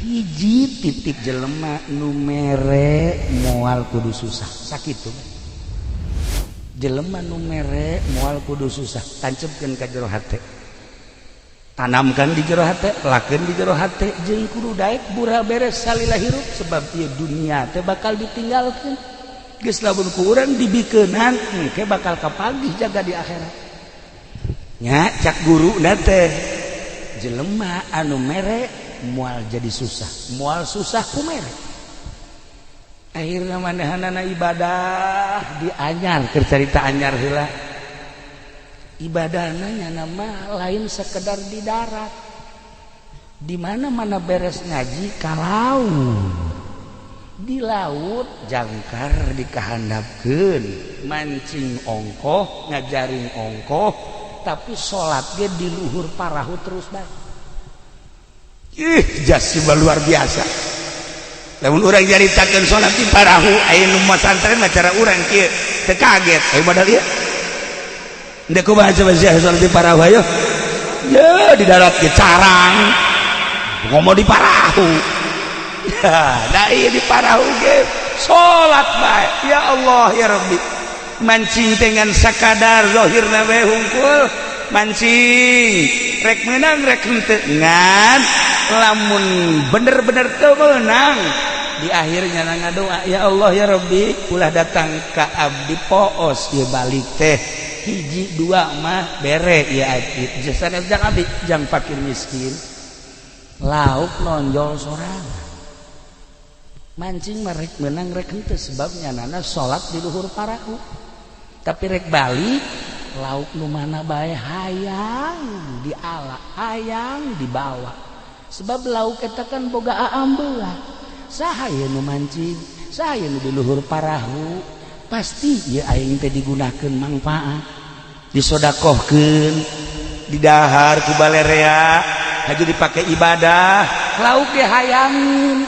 hiji titik jelema nu mere moal kudu susah sakitu jelema nu mere moal kudu susah tancepkeun ka jero hate tanamkan di jero hate lakeun di jero hate jeung kudu daek bura beres salila hirup sebab ieu dunia teh bakal ditinggalkeun geus lamun ku urang dibikeunan engke bakal kapagih jaga di akhirat nya cak guruna teh jelema anu mere mual jadi susah mual susah ku mere akhirna manehanana ibadah di anyar keur carita anyar heula ibadahna nya nama lain sekedar di darat di mana beres ngaji ka laut di laut jangkar dikahandapkeun mancing ongkoh ngajaring ongkoh tapi sholat ge di luhur parahu terus bae jasima luar biasa lamun urang nyaritakeun sholat di parahu aya nu masantren cara urang kieu teu kaget aya modal ieu ndek kumaha coba sholat di parahu ayo ya di darat ge carang ngomong di parahu da ieu di parahu ge sholat bae ya Allah ya Rabbi mancing dengan sakadar zahirna we hungkul mancing rek menang rek henteu ngan lamun bener-bener teu meunang di akhirnya ngadoa ya Allah ya Rabbi ulah datang ka abdi poos ieu balik teh hiji dua mah bere ieu abdi jasana jang abdi jang fakir miskin lauk nonjol sorangan mancing mah rek menang rek henteu sebab nyanana salat di luhur parahu tapi rek balik lauk nu mana bae hayang diala hayang dibawa sebab lauk eta kan boga aambeula saha ieu nu mancing saha ieu nu di luhur parahu pasti ieu aing teh digunakeun mangpaat disodakohkeun didahar ku balerea haju dipake ibadah lauk ge hayangin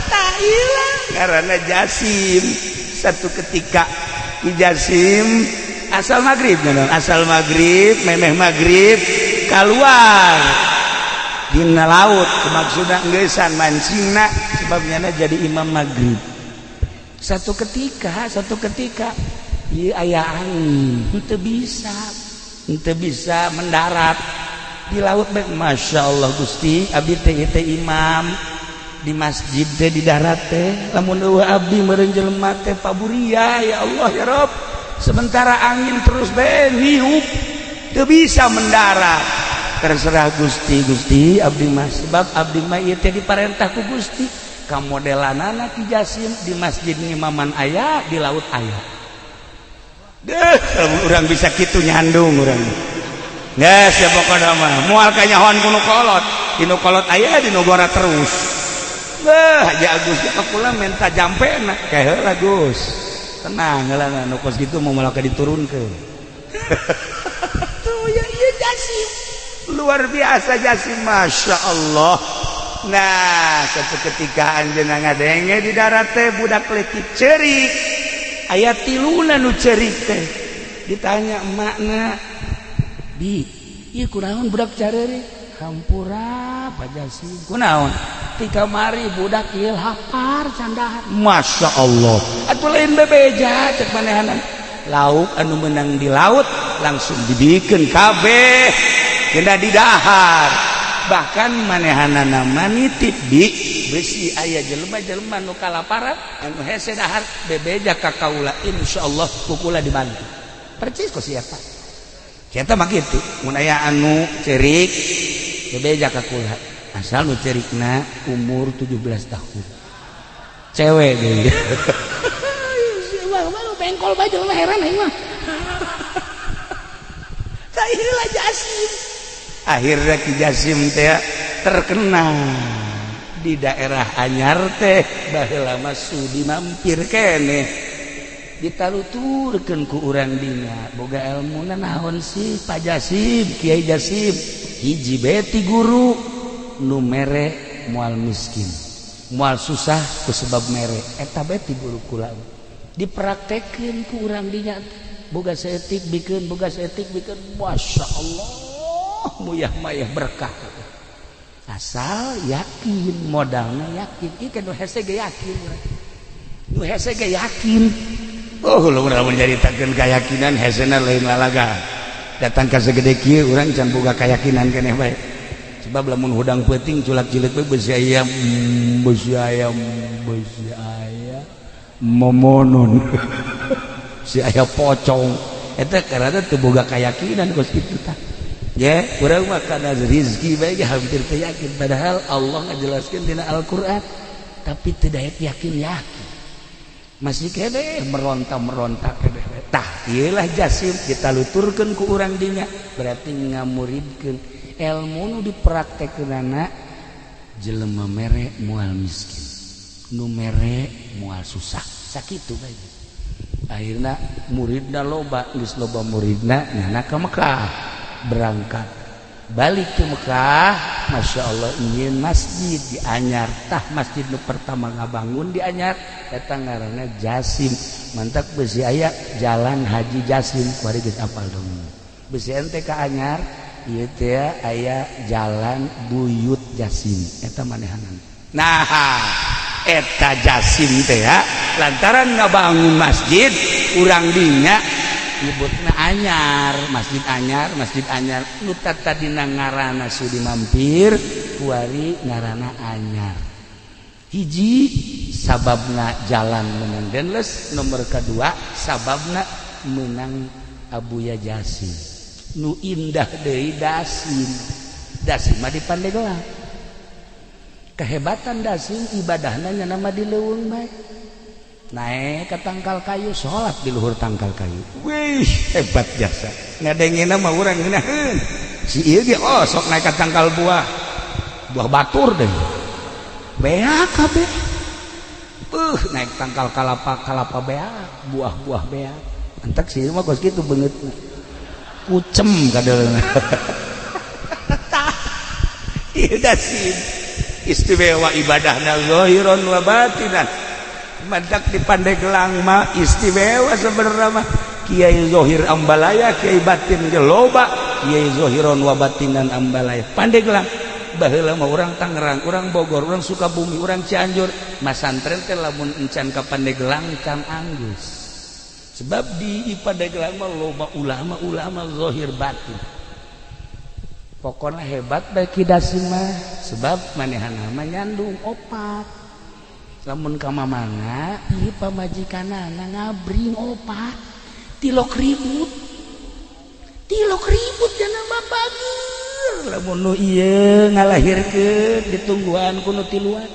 tah ieu karena jasim satu ketika di jasim asal maghrib memeh maghrib keluar dina laut maksudna geussan mancingna sebabnya jadi imam maghrib satu ketika ieu aya angin henteu bisa mendarat di laut bae masyaallah Gusti abdi teh imam di masjid teh di darat teh lamun eueuh abdi meureun jelema teh paburia ya Allah ya Rabb sementara angin terus bae niup teu bisa mendarat terserah Gusti abdi mah sebab abdi mah ieu teh diparentah ku Gusti ka modelanana Ki Jasim di masjid ngimaman aya di laut aya deuh lamun urang bisa kitu nyandung urang geus ya pokona mah moal kanyahoan ku nu kolot di nu kolot aya di nu gora terus Haji Agus kula minta jampena kae heula Gus tenang heula nu kos kitu mau malaka diturunkeun tuh ya ieu Jasim luar biasa Jasim Masya Allah nah satu ketika anjeunna ngadenge di darat teh budak leutik ceurik aya tiluna nu ceurik teh ditanya emakna bi ieu kunaon budak careurik hampura Pak Jasim kunaon ti kamari budak ieu lapar candahan Masya Allah atuh lain bebeja cek manehanan lauk anu menang di laut langsung dibikeun kabeh keunda didahar bahkan manehanana manitip di besi aya jelema-jelema nu kalaparan anu hese dahar bebeja ka kaula insyaallah kukula dibantu percis ku siapa kita mah kitu mun aya anu cerik bebeja ka kula asal nu cerikna umur 17 tahun cewek deui wah bengkol bae jelema heran aing mah tah ieu lah Jasim akhirnya Ki Jasim teh terkenal di daerah anyar teh baheula mah sudi mampir keneh ditaluturkeun ku urang dina boga elmuna naon sih Pak Jasim Kiai Jasim hiji beti guru nu mere moal miskin moal susah ku sebab mere eta beti guru kula dipraktekeun ku urang dinya boga saeutik bikeun Masya Allah muyah mayah berkah asal yakin modalnya yakin ikan nu hese ge yakin nu hese ge yakin lu udah menceritakan keyakinan hesena lain lalaga datang ke segede kieu urang can boga keyakinan keneh bae sebab lamun hudang peuting culak cilik bae beusi aya momonon si aya pocong eta karana teu boga keyakinan kos kitu tah ya urang mah kana rezeki bae hampir teu yakin padahal Allah ngajelaskeun dina Al-Qur'an tapi teu daek yakin masih kene meronta kene tah ieulah jasim kita luturkeun ku urang dinya berarti ngamuridkeun ilmu nu dipraktekeunana jelema mere moal miskin nu mere moal susah sakitu bae akhirna muridna loba geus loba muridna nyana ka Mekah berangkat balik ke Mekah Masya Allah ingin masjid di Anyar tah masjid nu pertama ngabangun di Anyar eta ngaranna Jasim mantap beusi aya jalan Haji Jasim kuari geus apal dong beusi ente ka Anyar ieu teh aya jalan Buyut Jasim eta manehanan nah eta Jasim teh lantaran ngabangun masjid urang dinya nyebutna Anyar Masjid Anyar nu tadina ngaranna sudi mampir kuari ngaranna Anyar hiji sababna jalan menang denles nomor kedua sababna menang Abuya Jasim nu indah deui Dasim mah di Pandeglang kehebatan Dasim ibadahna nya nama di leuweung bae naik ke tangkal kayu sholat di luhur tangkal kayu wih hebat jasa ngadengina mah urang ngeunaheun si ieu ge sok naik ke tangkal buah batur deh beak kabeh naik tangkal kalapa beak buah beak entek si ieu mah kos kitu beungeutna kucem kadeulna ieu Dasim istimewa ibadahna zahiran wa batinan madak di Pandeglang mah istimewa sebenarnya mah Kiai Zohir Ambalaya Kiai Batin ge loba Kiai Zohiron wa Batinan Ambalaya Pandeglang baheula mah urang Tangerang urang Bogor urang Sukabumi urang Cianjur masantren teh lamun encan ka Pandeglang can anggus sebab di Pandeglang mah loba ulama Zohir Batin pokona hebat bae Ki Dasim mah sebab manehana mah nyandung opat lamun ka mamana ieu pamajikanana ngabring opat 3.000 dana babageur lamun nu ieu ngalahirkeun ditungguan ku nu tiluan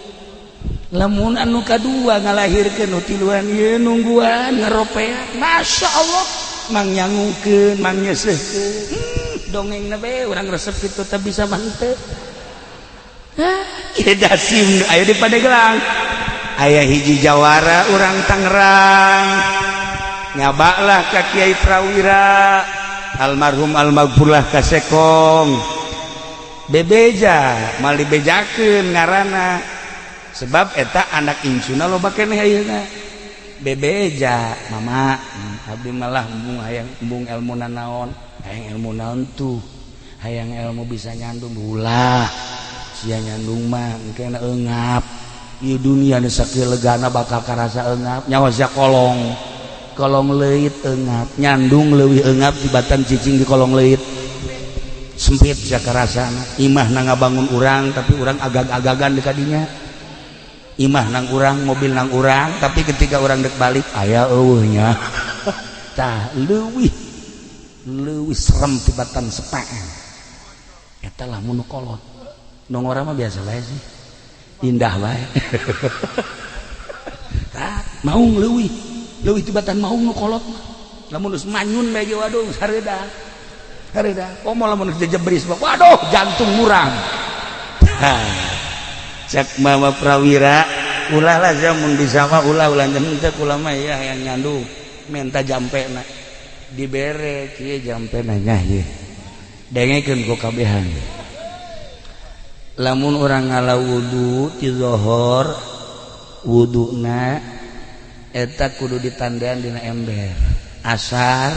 lamun anu kadua ngalahirkeun nu tiluan ieu nungguan ngaropean Masya Allah mang nyangungkeun mang nyeseuhkeun dongengna bae urang resep kitu teh bisa mantep ieu Dasim aya di Pandeglang aya hiji jawara urang Tangerang nyabaklah ka Kiai Prawira almarhum almaghfurlah kasekong bebeja mal dibejakeun ngaranna sebab eta anak insuna loba keneh ayeuna bebeja mama abdi malah embung elmuna naon hayang ilmu naon tuh hayang ilmu bisa nyandung ulah sia nyandung mah engke eungap ieu dunia nu sakieu legana bakal karasa eungap nyawa sia kolong leuit eungap nyandung leuwih eungap tibatan cicing di kolong leuit sempit sia karasana imah na ngabangun urang tapi urang agag-agagan di kadinya imah nang urang mobil nang urang tapi ketika urang dek balik aya eueuhnya tah leuwih serem tibatan sepaan eta lamun nu kolot nu ngora mah biasa bae sih indah bae maung leuwih tibatan maung nu kolot lamun geus manyun bae ge waduh hareuda komo lamun geus jebris waduh jantung murang cek Mama Prawira ulah lah mun bisa mah ulah teh kula mah ya hayang nyandung menta jampena dibere kieu jampena nya ieu dengekeun ku kabehan lamun orang ngala wudu ti zuhur wuduna eta kudu ditandean dina ember asar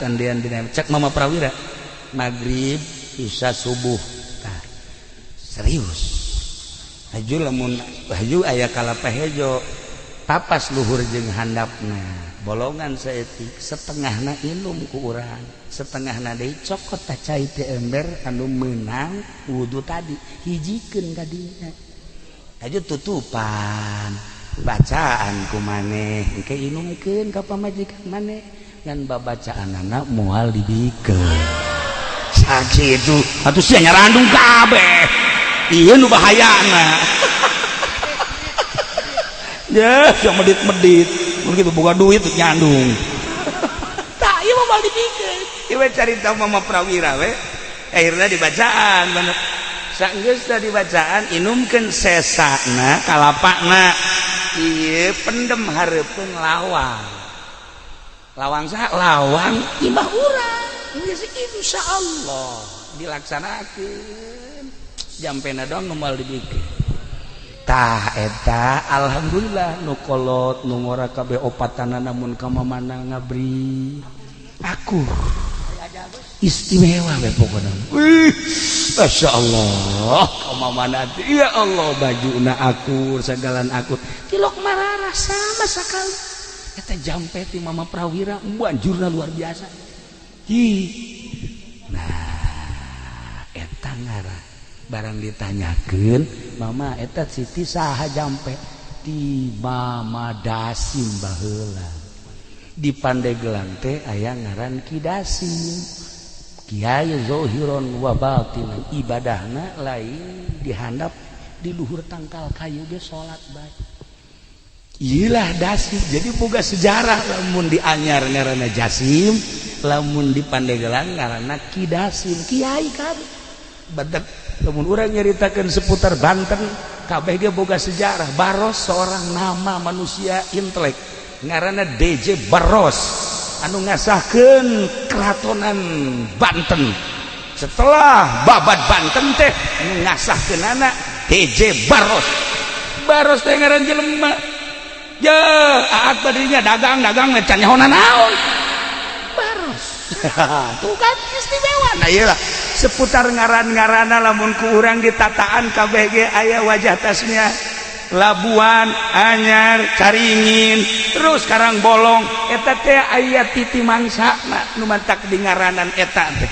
tandean dina ember cek Mama Prawira maghrib isya subuh serius haju lamun haju aya kalapa hejo papas luhur jeung handapna bolongan saeutik setengahna inum ku urang setengahna deui cokot cai teh ember anu meunang wudu tadi hijikeun ka dinya haju tutupan bacaan ku maneh engke inumkeun ka pamajikan maneh ngan babacaanana moal dibikeun sakitu atuh sia nyarandung kabeh ieu nu bahayana ya sia medit-medit mun kitu boga duit nyandung tah ieu moal dibikeun ieu carita Mama Prawira we akhirna dibacaan bener saenggeus da dibacaan inumkeun sesana kalapana ieu pendem hareupeun lawang saha lawang imah urang geus insyaallah dilaksanakeun jampena doang nu moal dibikeun tah eta alhamdulillah nu kolot nu ngora kabeh opatana namun ka mamana ngabri aku istimewa we pokona masyaallah ka mamana ya Allah bajuna akur sagalan akur tilok mararah sama sakali eta jampe ti Mama Prawira banjurna luar biasa nah eta ngara barang ditanyakeun mama eta Siti saha jampe ti Mama Dasim baheula di Pandeglang teh aya ngaran Ki Dasim Kiai zohiron wa batinan ibadahna lain dihandap di luhur tangkal kayu ge salat bae iyalah Dasim jadi boga sejarah lamun di Anyar ngaranna Jasim lamun di Pandeglang ngaranna Ki Dasim kiai kabeh badak lamun urang nyaritakeun seputar Banten kabeh ge boga sejarah Baros seorang nama manusia intelek ngaranna DJ Baros anu ngasahkeun keratonan Banten setelah babat Banten teh anu ngasahkeunana DJ Baros teh ngaran jelema ya aat badinya dagang can nyahonan naon Baros tuh kan istimewa nah iyalah seputar ngaran-ngaranna lamun ku urang ditataan kabeh ge aya wajah tasnya Labuan, Anyar, Caringin, terus Karang Bolong eta teh aya titi mangsana nu mantak di ngaranan eta teh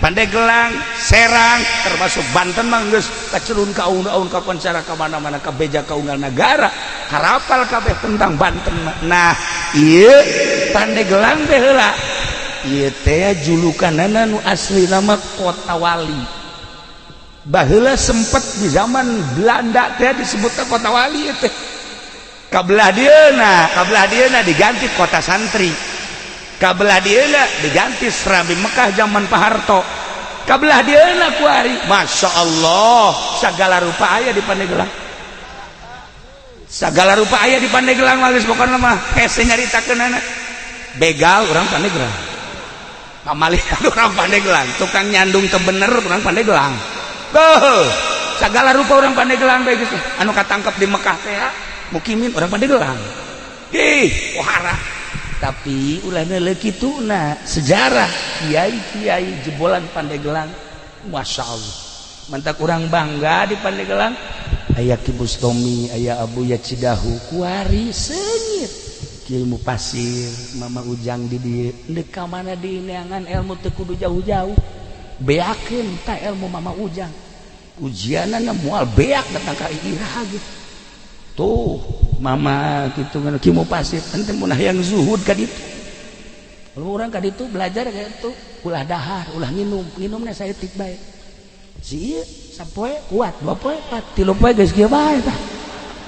Pandeglang, Serang termasuk Banten mah geus kacelun ka aun-aun ka pancara ka mana-mana ka beja ka unggal negara harapal kabeh tentang Banten nah ieu Pandeglang teh heula ieu teh julukanana nu asli nama Kota Wali baheula sempet di zaman Belanda teh disebutna Kota Wali teh kabelah dieuna diganti Kota Santri kabelah dieuna diganti Serambi Mekah zaman Pak Harto kabelah dieuna kuari Masya Allah sagala rupa aya di Pandeglang sagala rupa aya di Pandeglang geus pokona mah hese nyaritakeunana begal urang Pandeglang pamalihan urang Pandeglang tukang nyandung teu bener urang Pandeglang sagala rupa orang Pandeglang bae geus anu katangkep di Mekah teh mukimin orang Pandeglang wahara tapi ulah neuleuh kituna sejarah kiai-kiai jebolan Pandeglang Masya Allah mantak urang bangga di Pandeglang aya Ki Bustomi aya Abuya Cidahu kuari seungit Kiai Mupasir Mama Ujang di dieu deuk ka mana di neangan ilmu teu kudu jauh-jauh beakeun ta ilmu Mama Ujang ujianana moal beak datang ka irah gitu tuh Mama gitu kan Ki Mupasir ente mun hayang zuhud ka ditu kalau urang ka ditu belajar ka ditu ulah dahar ulah nginumna saeutik bae si ieu sapoe kuat dua poe 4 3 poe geus kieu bae tah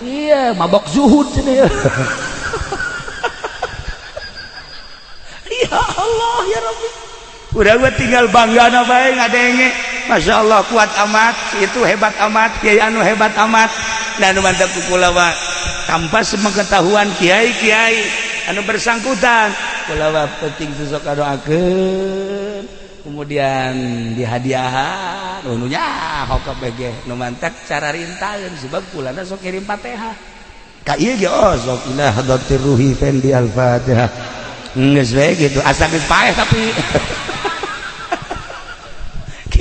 iya mabok zuhud cenah ya Allah ya Rabbi udah gue tinggal bangga na bae ngadenge Masya Allah kuat amat itu hebat amat kiai anu hebat amat dan mantap kula mah tanpa sepengetahuan kiai-kiai anu bersangkutan kula mah penting sok kadoakeun kemudian dihadiahan nu nyaho kabeh ge nu mantap cara rintaheun sebab kulana sok kirim Fatihah ka ieu ge sok ila hadatir ruhi fendi al-Fatihah geus bae gitu asa geus paeh tapi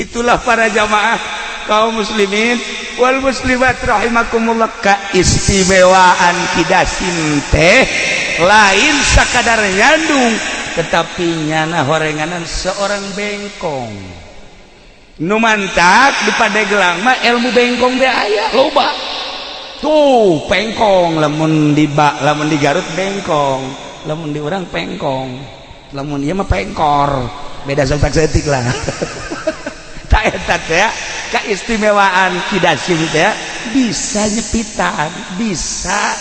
itulah para jamaah kaum muslimin wal muslimat rahimakumullah, keistimewaan kidasim teh lain sakadar nyandung, tetapi nyana horenganan seorang bengkong. Nu mantap di Pandeglang mah ilmu bengkong teh aya loba. Tuh pengkong, lamun di Garut bengkong, lamun di urang pengkong, lamun ieu mah pengkor, beda setik lah. Tak eta teh keistimewaan kidasim teh bisa nyepitan, bisa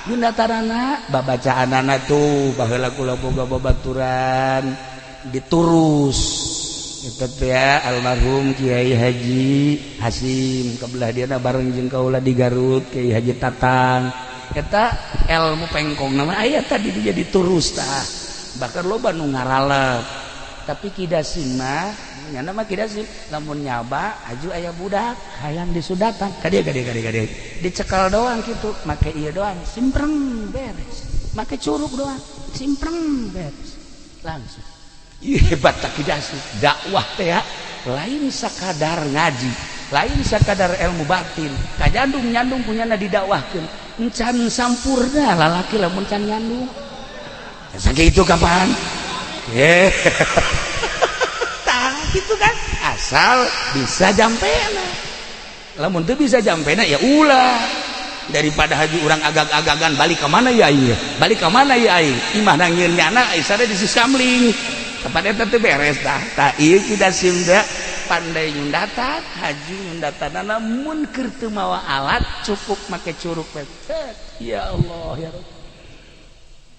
nyundatanana babacaanana tuh baheula kula boga babaturan diturus itu ya almarhum Kiai Haji Hasim kabelah dia bareng jeung kaula di Garut Kiai Haji Tatang eta ilmu pengkong nama aya tadi dia diturus tah bahkan loba nu ngaralep tapi kidasim mah nyana mah kidasim lamun nyaba aju aya budak hayang disudatan kadia dicekal doang gitu make ieu doang simpreng beres make curug doang simpreng beres langsung. Hebat tak kidasim dakwah teh ya lain sakadar ngaji lain sakadar ilmu batin kajandung nyandung punyana didakwahkeun encan sampurna lalaki lamun can nyandung sakitu kapan tah gitu kan asal bisa jampena lamun teu bisa jampena ya ulah daripada haji urang agag-agagan balik ke mana ya ieu balik ke mana ya ieu imah nangieun nyana isada di Sisamling tempat eta teh beres tah ieu kidasim teh pandai nyundatan haji nyundatanana mun keur teu mawa alat cukup make curug we ya Allah ya Rabb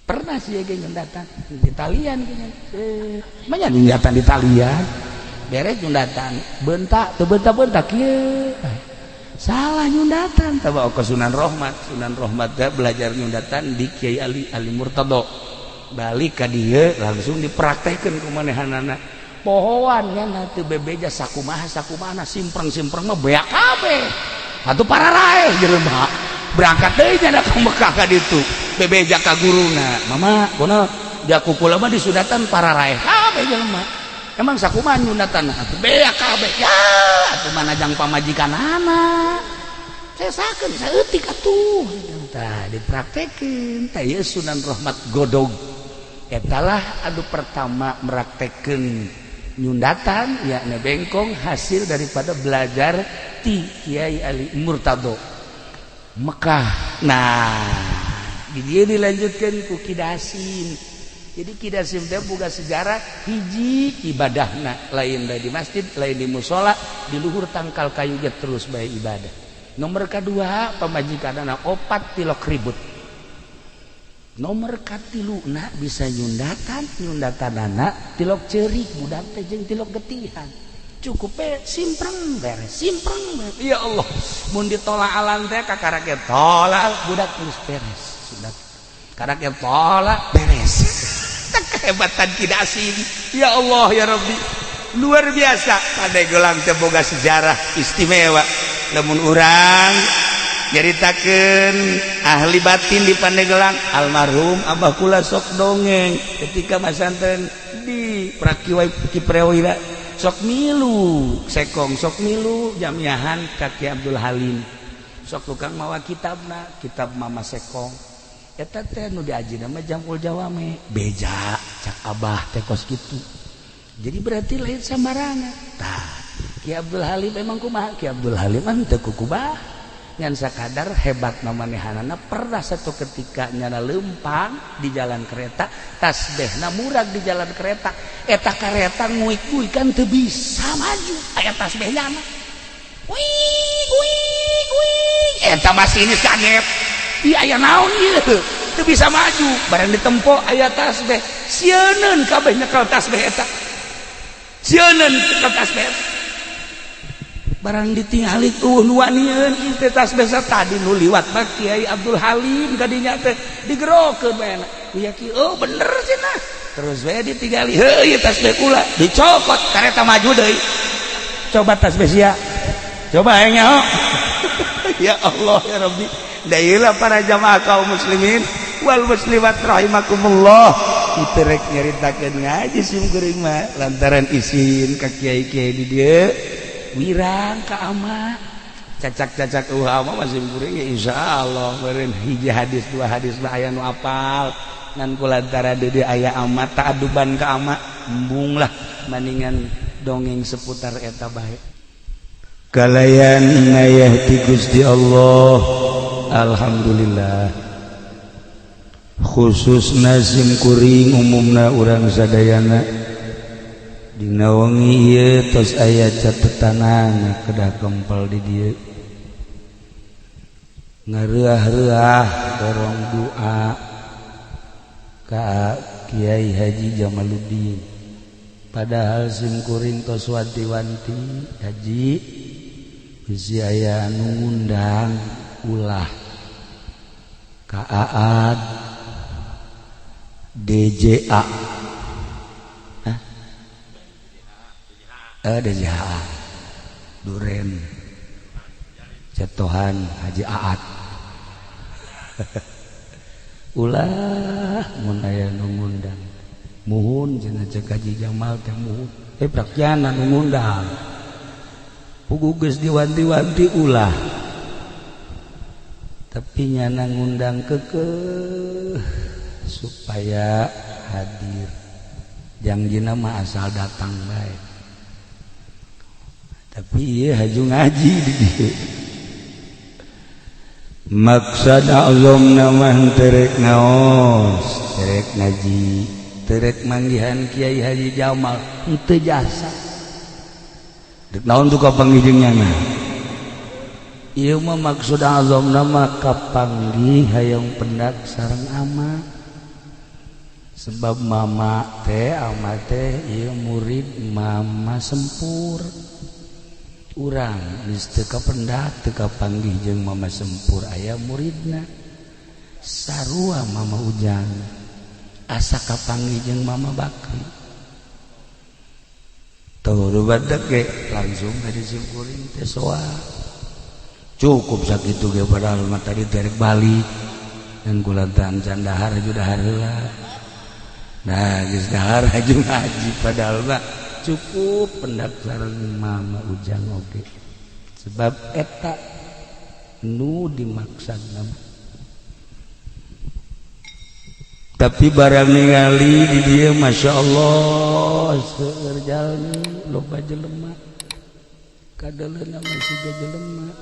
pernah sih ge nyundatan di talian manya nyundatan di talian beres nyundatan bentak teu bentak kieu salah nyundatan taba ke Sunan Rohmat teh belajar nyundatan di Kiai Ali Murtado balik ka dieu langsung dipraktekkeun ku manehanana pohoan nya teu bebeja sakumaha simpreng mah beak kabeh atuh pararae jelema berangkat deui nya ka Mekah ka ditu bebeja ka guruna mama kunaon dia kukula mah disudatan pararae kabeh jelema emang sakumaha nyundatan atuh beak kabeh ya atuh manajang pamajikanana sesakeun saeutik atuh tah dipraktekkeun tah ieu Sunan Rohmat Godog etalah anu pertama meraktekeun nyundatan yakni bengkong hasil daripada belajar ti Kiai Ali Murtado Mekah. Nah dia dilanjutkan ku kidasim. Jadi kidasim teh boga sejarah hiji ibadahna lain di masjid lain di musola di luhur tangkal kayu ge terus bae ibadah. Nomor kedua pamajikanana opat tilok ribut. Nomor katiluna bisa nyundatanana tilok ceurik budak teh jeung tilok getihan cukup simpreng beres ya Allah mun ditolak alam teh kakaraket tolak budak terus beres sudah karaket tolak beres kehebatan kidasim ya Allah ya Rabbi luar biasa Pandeglang teh boga sejarah istimewa lamun urang nyaritakeun ahli batin di Pandeglang almarhum Abah kula sok dongeng ketika masanten di Prakiwai Kiprewira sok milu sekong sok milu jamiahan Kaki Abdul Halim sok tukang mawa kitabna kitab Mama Sekong eta teh nu diajina mah Jamul Jawame beja cak Abah teh kos kitu jadi berarti lain sambarangan tah Ki Abdul Halim memang kumaha Ki Abdul Halim mah teu kukubah ngan sakadar hebat mamanehanana pernah satu ketika nyana lempang di jalan kereta tasbehna murag di jalan kereta eta kereta nguik-nguik kan teu bisa maju aya tasbehnya mah wih eta masinis kaget ieu aya naon ieu teu bisa maju bareng ditempo aya tasbeh sieun kabeh nyekel tasbeh eta sieun nyekel tasbeh barang ditingali tuh nuanieun ieu tasbeh tadi nu liwat mah Kiai Abdul Halim kadinya teh digerokeun bae ya ki oh bener cenah terus we ditingali heuh ieu tasbeh kula dicopot kareta maju deui coba tasbeh sia coba aing nyaho ya Allah ya Rabbi da ieu para jamaah kaum muslimin wal muslimat rahimakumullah kitu rek nyaritakeun ngaji sim geuring mah lantaran isin ka kiai-kiai di dieu wirang ka ama cacak-cacak ama masih kuring ya insyaallah meureun hiji hadis dua hadis lah aya nu apal ngan kulantara deui aya ama taaduban ka ama embung lah maningan dongeng seputar eta bae kalayan inayah ti Gusti Allah alhamdulillah khusus nasim kuring umumna urang sadayana dina wengi ieu tos aya catetanana kedah kempel di dieu ngareah-reah dorong doa ka Kiai Haji Jamaluddin padahal sim kuring tos wanti-wanti haji bisi aya anu ngundang ulah ka Aad DJA DJA Duren Jatohan Haji Aad ulah mun aya nu ngundang muhun cenah cek Haji Jamal teh muhun prakjana nu ngundang puguh geus diwanti-wanti ulah tapi nyana ngundang kekeh supaya hadir jangjina mah asal datang bae tapi ieu haju ngaji di dieu maksud azamna mah terek naos terek ngaji terek manggihan Kiai Haji Jamal henteu jasa dek naon tuh kapanggihjeung nyana ieu mah maksud azamna mah kapanggih hayang pendak sareng ama sebab mama teh ama teh ieu murid mama sempur urang geus teu kapendak teu kapanggih jeung mama sempur aya muridna sarua mama Ujang asa kapanggih jeung mama Bakri tuh rubadak ge langsung ka di simkuring teh soa cukup sakitu ge padahal mah tadi terek balik dan kulantahan can dahar aju dahar heula nah geus dahar aju ngaji padahal mah cukup pendak sareng mama Ujang oge sebab eta nu dimaksudna tapi barang ningali di dieu masyaallah seueur jalmi loba jelema kadaleuna masih jelema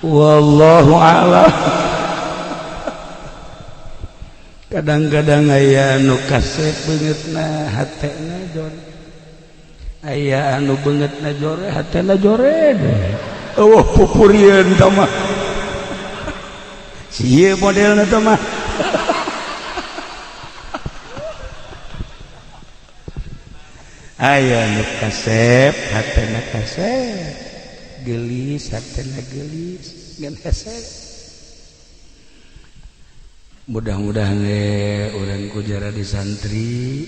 wallahu a'lam kadang-kadang aya anu kasep beungeutna hatena jore aya anu beungeutna jore hatena jore eueuh pupurieun tah mah sieu modelna tah mah aya anu kasep hatena kasep gelis hatena gelis ngan kasep mudah-mudahan urang kujara di santri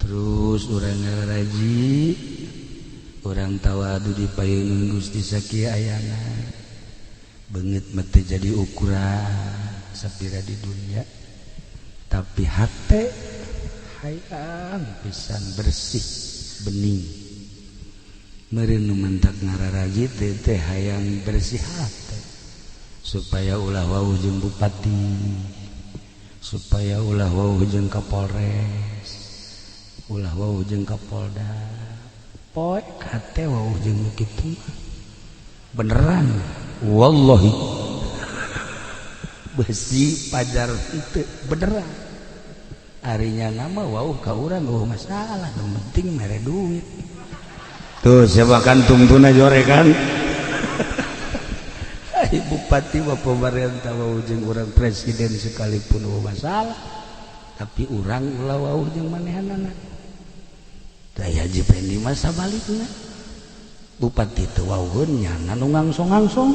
terus urang ngaraji urang tawadu di payeunan Gusti sakieu ayana beungeut mah teu jadi ukuran sapira di dunia tapi hate hayang pisan bersih bening meureun nu mentak ngararaji teh hayang bersih hate supaya ulah wawuh jeung bupati supaya ulah wawuh jeung Kapolres ulah wawuh jeung Kapolda poe kate wawuh jeung kitu beneran wallahi besi pajar itu beneran harinya nama wawuh ka urang eueuh masalah yang penting mere duit tuh siapa kan tungtuna jore kan bupati wa pemerintah wawuh jeung urang presiden sekalipun eueuh masalah tapi urang ulah wawuh jeung manehanana da Haji Pendi mah sabalikna bupati teu wawuhun nyana nu ngangsong-ngangsong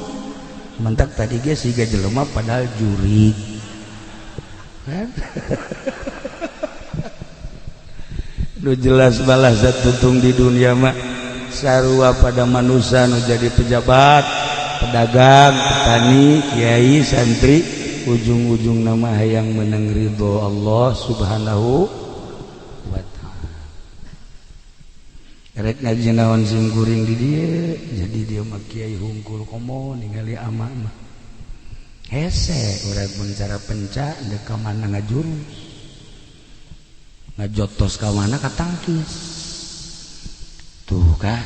mentak tadi ge siga jelema padahal juri kan nu jelas balas satutung di dunia mah sarua pada manusia nu jadi pejabat pedagang, petani, kiai, santri ujung-ujung nama hayang menang ridho Allah subhanahu wa ta'ala rek ngaji naon simkuring di dia jadi dia mah kiai hungkul komo ningali ama mah hese urang mun cara penca dek ka mana ngajurus ngajotos ka mana ka tangkis tuh kan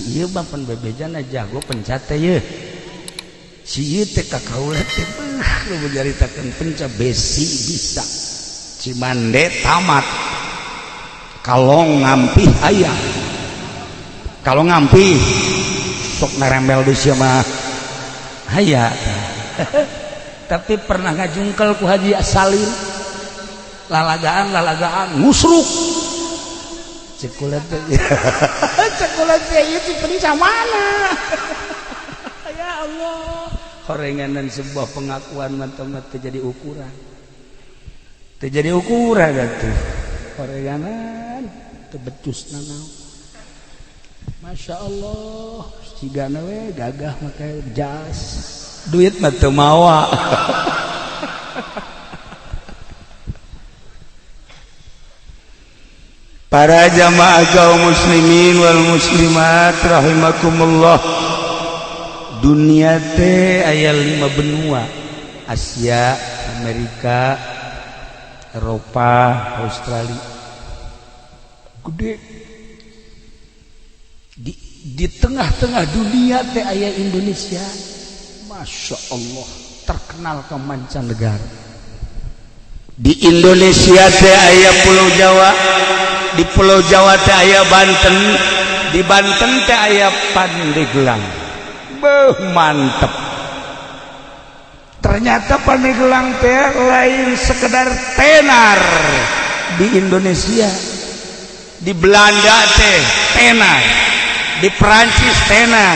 ieu bapan bebejana jago penca teh ye si ieu teh ka kaula teh lu menjaritakeun penca besi bisa Cimande tamat kalau ngampi aya kalau ngampi sok ngerembel di siapa aya tapi pernah ngajungkel ku Haji Salim lalagaan ngusruk cekulat itu penca mana ya Allah horenganan sebuah pengakuan mata-mata jadi ukuran terjadi ukuran atuh horenganan teu becus nanaon Masya Allah sigana we gagah make jas duit mah teu mawa para jamaah kaum muslimin wal muslimat rahimakumullah dunia teh aya 5 benua Asia Amerika Eropa Australia gede di tengah-tengah dunia teh aya Indonesia Masya Allah terkenal ke mancanegara di Indonesia teh aya Pulau Jawa di Pulau Jawa teh aya Banten di Banten teh aya Pandeglang beuh mantep ternyata Pandeglang teh lain sekedar tenar di Indonesia di Belanda teh tenar di Perancis tenar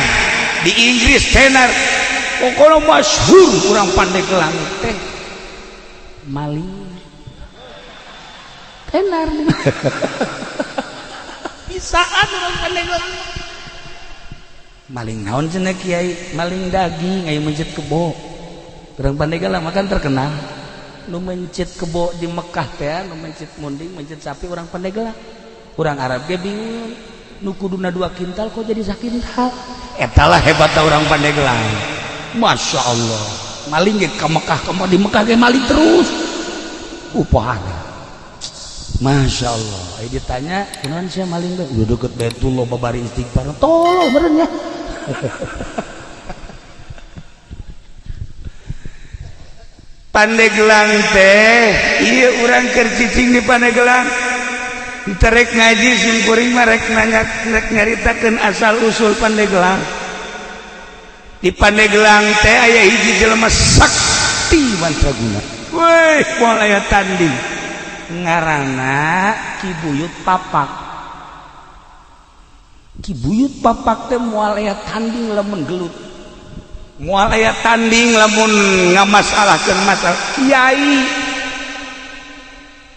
di Inggris tenar pokoknya masyhur kurang Pandeglang teh maling tenar bisaan orang Pandeglang maling naon cenah kiai maling daging aya mencit kebo orang Pandeglang makan terkenal nu mencit kebo di Mekah teh nu mencit munding mencit sapi orang Pandeglang orang Arab ge bingung nu kuduna 2 kintal kok jadi sakintal eta lah hebatna orang Pandeglang Masya Allah maling ge ka Mekah kamu di Mekah ge maling terus upahana Masya Allah ditanya kunaon sia maling teh udah deket Baitullah babari istighfar tolong meureun nya Pandeglang teh ieu urang keur cicing di Pandeglang terek ngaji simkuring mah rek nyaritakeun asal usul Pandeglang di Pandeglang teh aya hiji jelema sakti mantraguna weh moal aya tanding ngaranna Ki Buyut Papak Ki Buyut Papak teh moal aya tanding lamun gelut moal aya tanding lamun ngamasalahkeun masalah kiai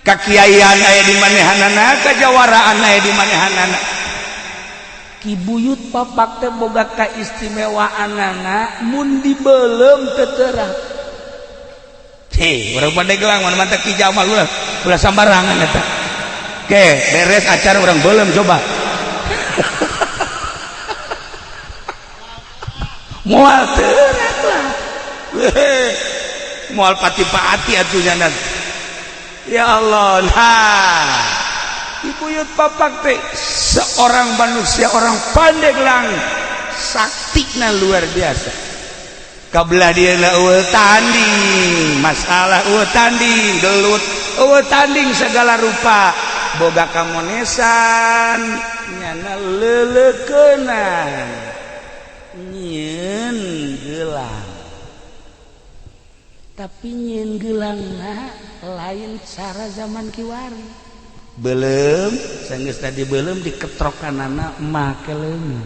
kakiaian aya di manehanana kajawaraan aya di manehanana Ki Buyut Papak teh boga kaistimewaanana mun dibeulem teu teurah urang Pandeglang mana mantap Ki Jamal ulah sambarangan eta oke beres acara urang beulem coba moal teurat lah moal pati-pati atuh nyanan ya Allah nah Ibu Yud Papak teh seorang manusia orang Pandeglang saktina luar biasa kabelah dia na tanding masalah tanding gelut tanding segala rupa boga kamonesan nyana leleukeunan nyieun gelang tapi nyieun geulangna lain cara zaman kiwari belum sanggeus tadi belum diketrokanana make leungeun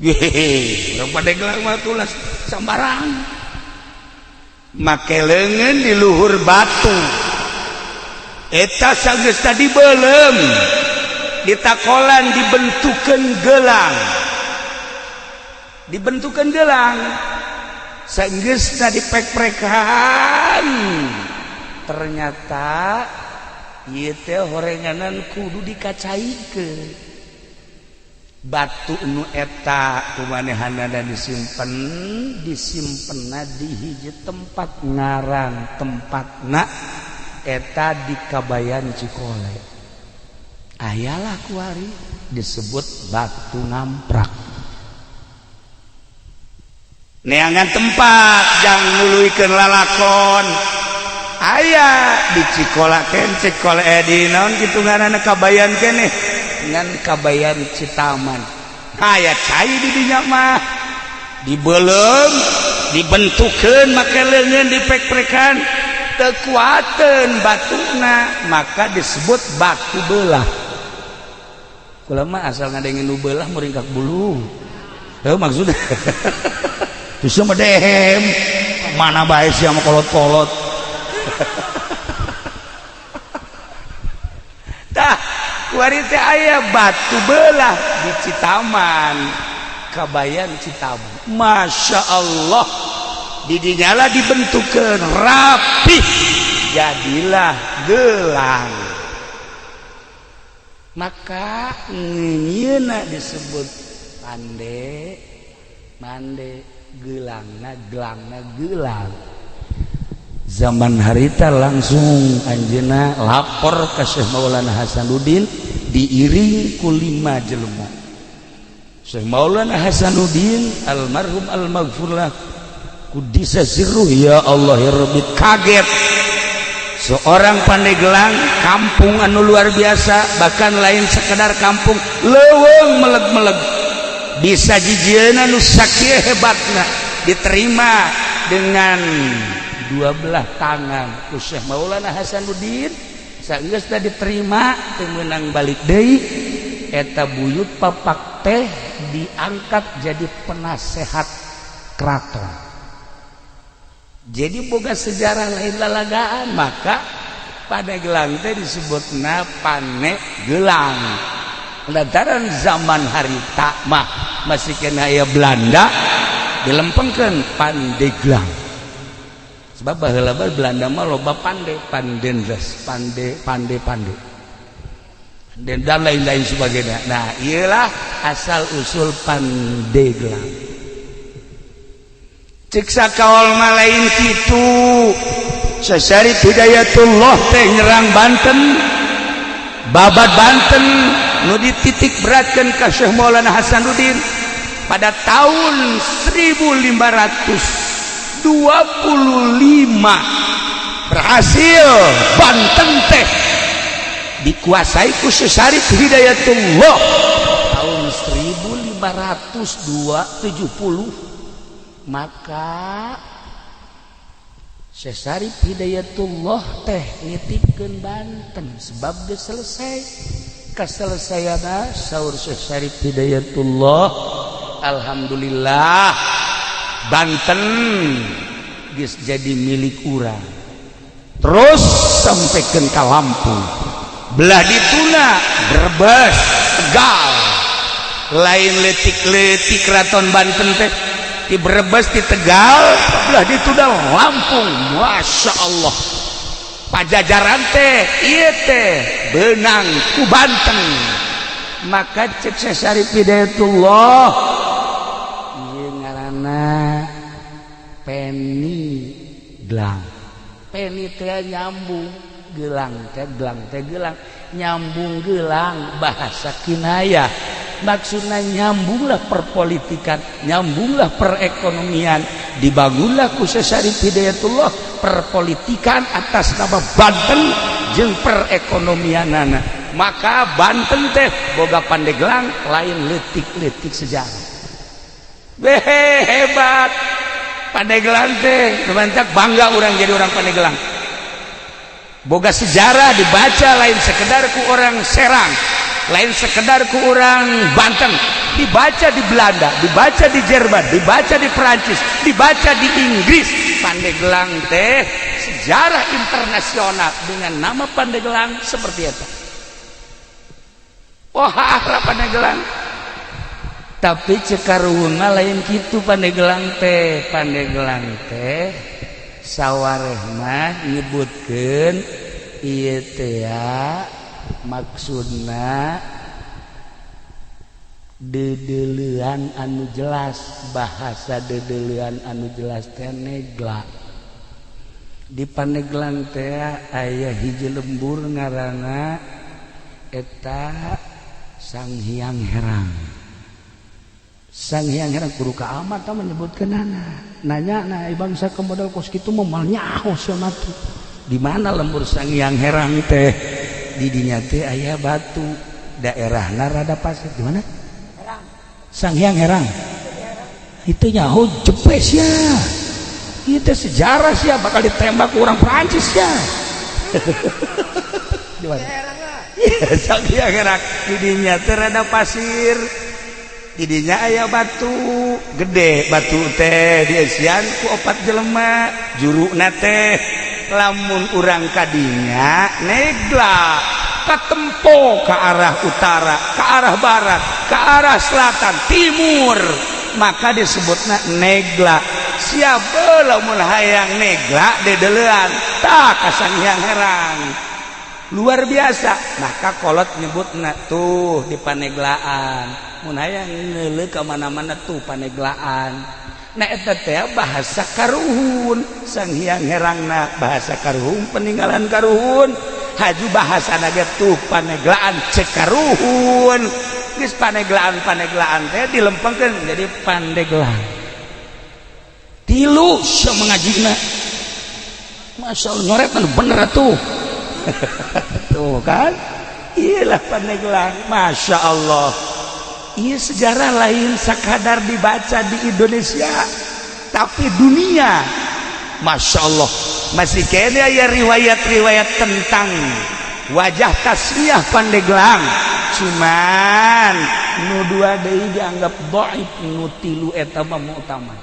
urang Pandeglang mah tulas sambarang make leungeun di luhur batu eta sanggeus tadi beulem ditakolan dibentukeun gelang sanggeus dipek-prekan ternyata ieu teh horenganan kudu dikacaikeun batu nu eta kumanehanana disimpen di hiji tempat ngaran tempatna eta di Kabayan Cikole. Ayalah kuari disebut batu ngamprak. Neangan tempat jang nuluykeun lalakon. Aya di Cikolaken Cikole di naon kitu ngaranna Kabayan keneh ngan Kabayan Citaman. Aya cai di dinya mah dibeleum dibentukeun make leungeun dipek-pekan teu kuateun batuna maka disebut batu belah. Kula mah asal ngadengin nu beulah muringkak bulu. Heuh maksudna. Tuh mah dehem mana bae sia mah kolot-kolot. Tah kuari teh aya batu belah di Citaman Kabayan Citaman. Masya Allah di dinyala dibentukeun rapi jadilah gelang. Maka nyeuna disebut pande mande gelangna gelang. Zaman harita langsung anjeunna lapor ka Syekh Maulana Hasanuddin diiring ku 5 jelema. Syekh Maulana Hasanuddin almarhum al-maghfurlah Kudisa sirruh, ya Allah ya Rabbi, kaget seorang Pandeglang kampung anu luar biasa, bahkan lain sekedar kampung leuweung meleg-meleg bisa jijieuna nu sakieu hebatna diterima dengan 12 tangan ku Syekh Maulana Hasanuddin. Sageus diterima teu meunang balik deui eta buyut papak teh diangkat jadi penasehat keraton. Jadi boga sejarah lain lalagaan, maka Pandeglang teh disebutna Panegelang. Lantaran zaman harita mah masih kena aya Belanda dilempengkeun Pandeglang. Sebab baheula Belanda mah loba pandendres, pande dan lain-lain sebagainya. Nah, iyalah asal usul Pandeglang. Cek sakaol mah lain kitu. Syarif Hidayatullah teh nyerang Banten, babat Banten nu dititik beratkeun ka Syekh Maulana Hasanuddin pada tahun 1525 berhasil Banten teh dikuasai ku Syarif Hidayatullah tahun 1570. Maka Syekh Syarif Hidayatullah teh nitipkeun Banten sebab geus selesai. Kaselesaiana saur Syekh Syarif Hidayatullah, alhamdulillah Banten geus jadi milik urang. Terus sampekeun ka Lampung. Belah dituna Brebes, Tegal. Lain letik-letik keraton Banten teh di Brebes, di Tegal, belah dituna Lampung. Masya Allah, Pajajaran teh ieu teh beunang ku Banten. Maka cek Syekh Syarif Hidayatullah ieu ngaranna Peniglang. Peni teh nyambung, gelang teh gelang nyambung gelang, bahasa kinayah. Maksudnya nyambunglah perpolitikan, nyambunglah perekonomian, dibangunlah ku Syekh Syarif Hidayatullah perpolitikan atas nama Banten jeung perekonomianana. Maka Banten teh boga Pandeglang lain letik-letik sejarah. Hebat Pandeglang teh, teman-teman bangga orang jadi orang Pandeglang. Boga sejarah dibaca lain sekedar ku orang Serang, lain sekedar ku orang Banten, dibaca di Belanda, dibaca di Jerman, dibaca di Perancis, dibaca di Inggris. Pandeglang teh sejarah internasional dengan nama Pandeglang seperti itu. Wah, Pandeglang. Tapi cekaruhuna lain kitu Pandeglang teh. Pandeglang teh sawarehna nyebutkeun ieu teh maksudna dedelean anu jelas bahasa dedelean anu jelas teh negla di Paneglang teh aya hiji lembur ngaranna eta Sang Hyang Herang. Sang Hyang Herang kudu ka amat tah menyebutkeunana. Nanya na bangsa ke modal kos kitu moal nyaho cenah tuh. Di mana lembur Sang Hyang Herang teh? Di dinya teh aya batu. Daerahna rada pasir. Di mana? Herang. Sang Hyang Herang. Itu nyaho jepes ya. Itu sejarah sih bakal ditembak orang Prancis ya. Di mana? Sang Hyang Herang. Di dinya teh rada pasir. Didinya aya batu gede batu teh diesian ku 4 jelema juruna teh lamun urang kadinya negla katempo ke arah utara ke arah barat ke arah selatan timur maka disebutna negla siapa lamun hayang negla dedelean tak ka Sang Hyang Herang luar biasa maka kolot nyebutna tuh di Paneglaan mun hayang ngeuleuh ka mana-mana tuh Paneglaan na eta teh bahasa karuhun Sang Hyang Herangna bahasa karuhun peninggalan karuhun haju bahasana ge tuh Paneglaan cek karuhun geus Paneglaan teh dilempengkeun jadi Pandeglang tilu sia mangajina masyaallah nyoret bener tuh tuh kan iyalah Paneglang Masya Allah iya sejarah lain sekadar dibaca di Indonesia tapi dunia Masya Allah masih kene ya riwayat-riwayat tentang wajah tasmiyah Pandeglang cuman nu dua deui dianggap dhaif nu tilu eta mah mu'tamad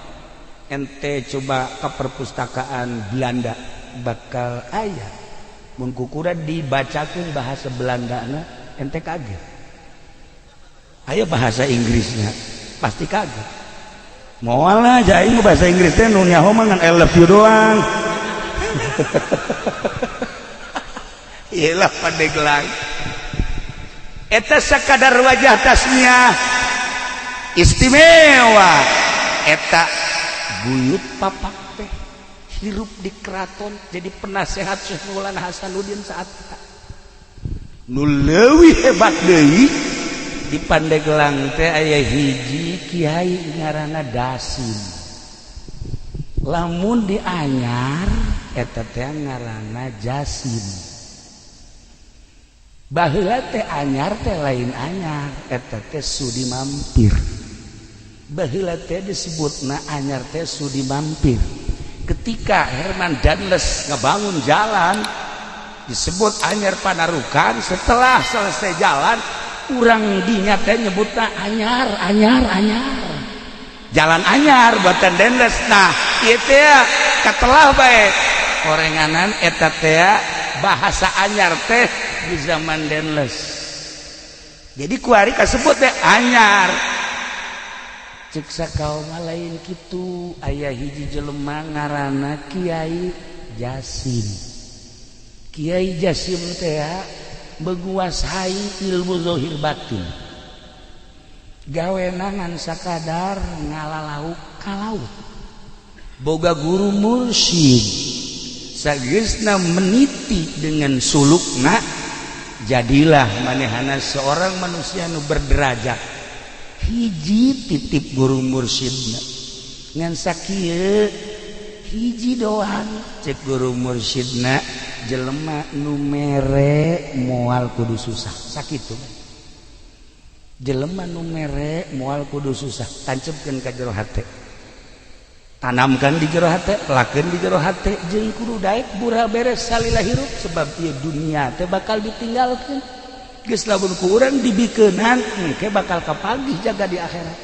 ente coba ke perpustakaan Belanda bakal aya mun kukura dibacakeun bahasa Belandana ente kaget aya bahasa Inggrisnya pasti kaget moal aja aing bahasa Inggris teh nu nyaho mah ngan I love you doang iyalah Pandeglang eta sakadar wajah tasmiyah istimewa eta buyut papak teh hirup di keraton jadi penasehat Syekh Maulana Hasanuddin saat kita nu leuwih hebat deui di Pandeglang teh aya hiji kiai ngaranna Dasim lamun di Anyar eta teh ngaranna Jasim baheula teh Anyar teh lain Anyar eta teh Sudi Mampir baheula teh disebutna Anyar teh Sudi Mampir ketika Herman Danles ngebangun jalan disebut Anyar Panarukan setelah selesai jalan urang dinya teh nyebutna anyar jalan anyar buatan Danles nah ieu teh katelah bae orenganan eta teh bahasa anyar teh di zaman Danles jadi kuari kasebut teh anyar cek sakaoma lain kitu aya hiji jelema ngaranna Kiai Jasim Kiai Jasim teh menguasai ilmu zahir batin gawenangan sakadar ngalalauk kalaut boga guru mursyid sageusna meniti dengan sulukna jadilah manehana seorang manusia nu berderajat hiji titip guru mursyidna ngan sakieu hiji doang cek guru mursyidna jelema nu mere moal kudu susah sakitu jelema nu mere moal kudu susah tancepkeun ka jero hate tanamkan di jero hate lakeun di jero hate jeung kudu daek bura beres salila hirup sebab ieu dunia teh bakal ditinggalkeun geus lamun ku urang dibikeunan engke bakal kapagih jaga di akhirat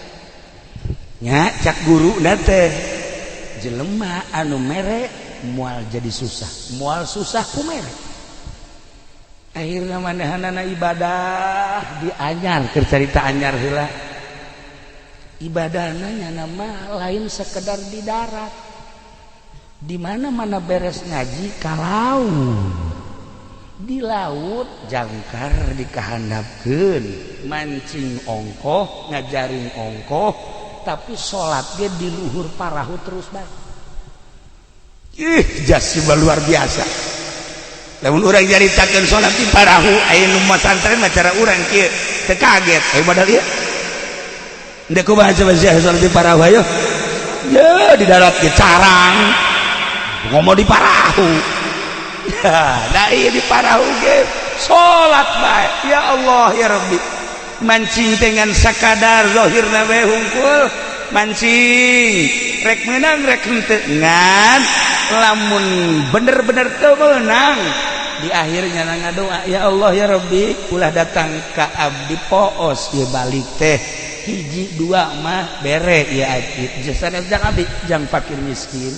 nya cak guruna teh jelema anu mere moal jadi susah moal susah ku mere akhirna manehanana ibadah di Anyar keur carita Anyar heula ibadahna nya nama lain sekedar di darat di mana-mana beres ngaji kalau di laut jangkar dikahandapkeun mancing ongkoh ngajaring ongkoh tapi salat ge di luhur parahu terus bae. Jasim luar biasa. Lamun urang nyaritakeun salat di parahu aya nu masantren cara urang kieu teu kaget aya modal ieu. Endek kumaha bahasa salat di parahu ayo. Ya di darat ge carang. Ngomong di parahu. Ya, da ieu di parahu ge salat bae. Ya Allah ya Rabbi. Mancing dengan sakadar zahirna we hungkul mancing rek menang rek henteu ngan lamun bener-bener teu meunang di akhirnya ngadoa ya Allah ya Rabbi ulah datang ka abdi poos ieu balik teh hiji dua mah bere ieu abdi jasana jang abdi jang fakir miskin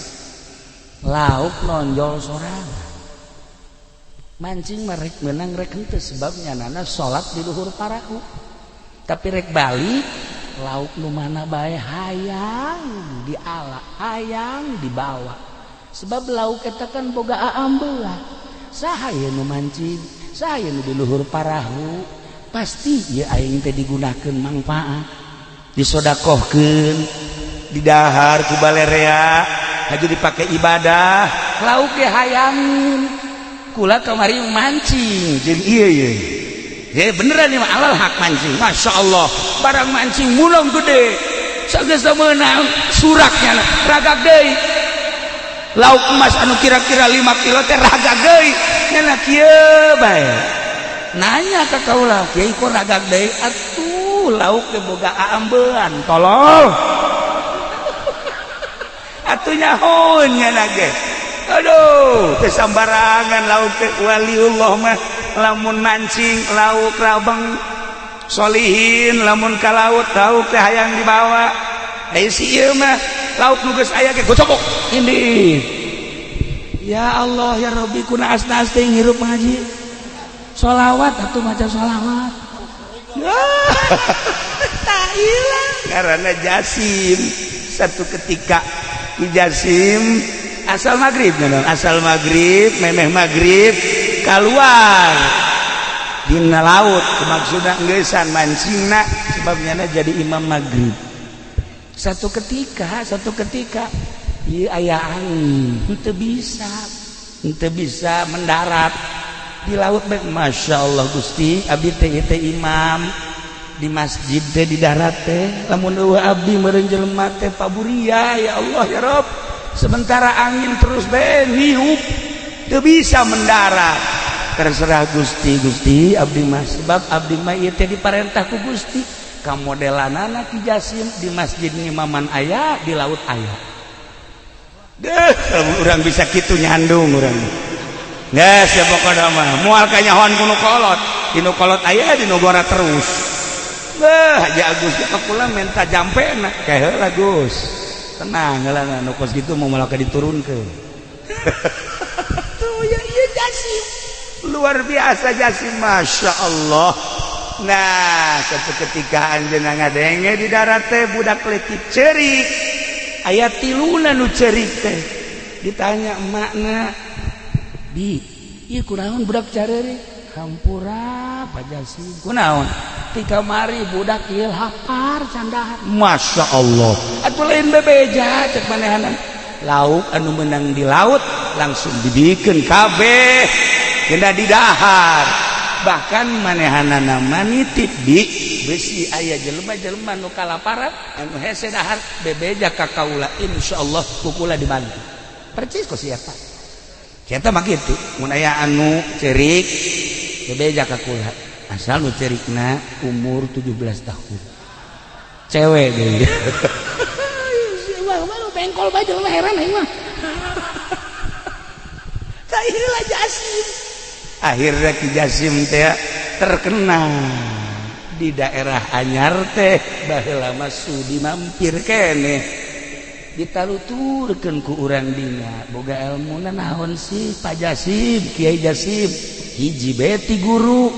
lauk nonjol sorangan mancing mah rek menang rek henteu sebab nyanana salat di luhur parahu tapi rek balik lauk nu mana bae hayang diala hayang dibawa sebab lauk eta kan boga aambeula saha ieu nu mancing saha ieu nu di luhur parahu pasti ieu aing teh digunakeun mangpaat disodakohkeun didahar ku balerea haju dipake ibadah lauk ge hayangin kula kamari mancing jeung ieu ya beneran nih alal hak mancing Masya Allah barang mancing mulung gede sagesa menang suraknya ragak deui lauk emas anu kira-kira 5 kilo teh ragak deui nyana kieu bae nanya ka kaula kieu kok ragak deui atuh lauk teh boga aambean tolol atuh nyahoun nyana ge aduh teu sambarangan lauk teh waliullah mah lamun mancing lauk rabeng solihin lamun ka laut lauk teh hayang dibawa ai si ieu mah lauk nu geus aya ge gocokok indih ya Allah ya Rabbi kunaas-naas teh ngirup ngaji sholawat atuh maca sholawat tah ilang karana jasim satu ketika di jasim asal maghrib asal maghrib memeh maghrib keluar dina laut maksudna geussan mancingna sebabnya jadi imam maghrib satu ketika ieu aya angin henteu bisa mendarat di laut bae Masya Allah Gusti abdi teh imam di masjid teh di darat teh lamun eueuh abdi meureun jelema teh paburia ya Allah ya Rabb sementara angin terus bae niup teu bisa mendarat terserah Gusti abdi mah sebab abdi mah ieu teh diparentah ku Gusti ka modelanana Ki Jasim di masjid ngimaman aya di laut aya urang bisa kitu nyandung urang geus ya pokona mah moal ka nyahoan ku nu kolot di nu kolot aya di nu gora terus Haji Agus ka kula minta jampena kae heula Gus tenang heula nu kos kitu mau malah diturunkeun tuh ya ieu Jasim luar biasa Jasim Masya Allah. Nah satu ketika anjeunna ngadenge di darat teh budak leutik ceurik aya tiluna nu ceurik teh ditanya emakna di ieu kunaon budak careurik hampura Pak Jasim kunaon ti kamari budak ieu lapar candahan Masya Allah atuh lain bebeja cek manehanna lauk anu menang di laut langsung dibikeun kabeh kena di dahar bahkan manehanana manitip di besi aya jelema-jelema nu kalaparan anu hese dahar bebeja ka kaula insyaallah kukula dibantu percis ku siapa kita mah kitu mun aya anu cerik bebeja ka kula asal nu cerikna umur 17 tahun cewek deui wah bengkol bae jelema heran aing mah tah ieu lah Jasim akhirnya Ki Jasim teh terkenal di daerah anyar teh baheula mah sudi mampir keneh ditaluturkeun ku urang dina boga elmuna naon sih Pak Jasim Kiai Jasim hiji beti guru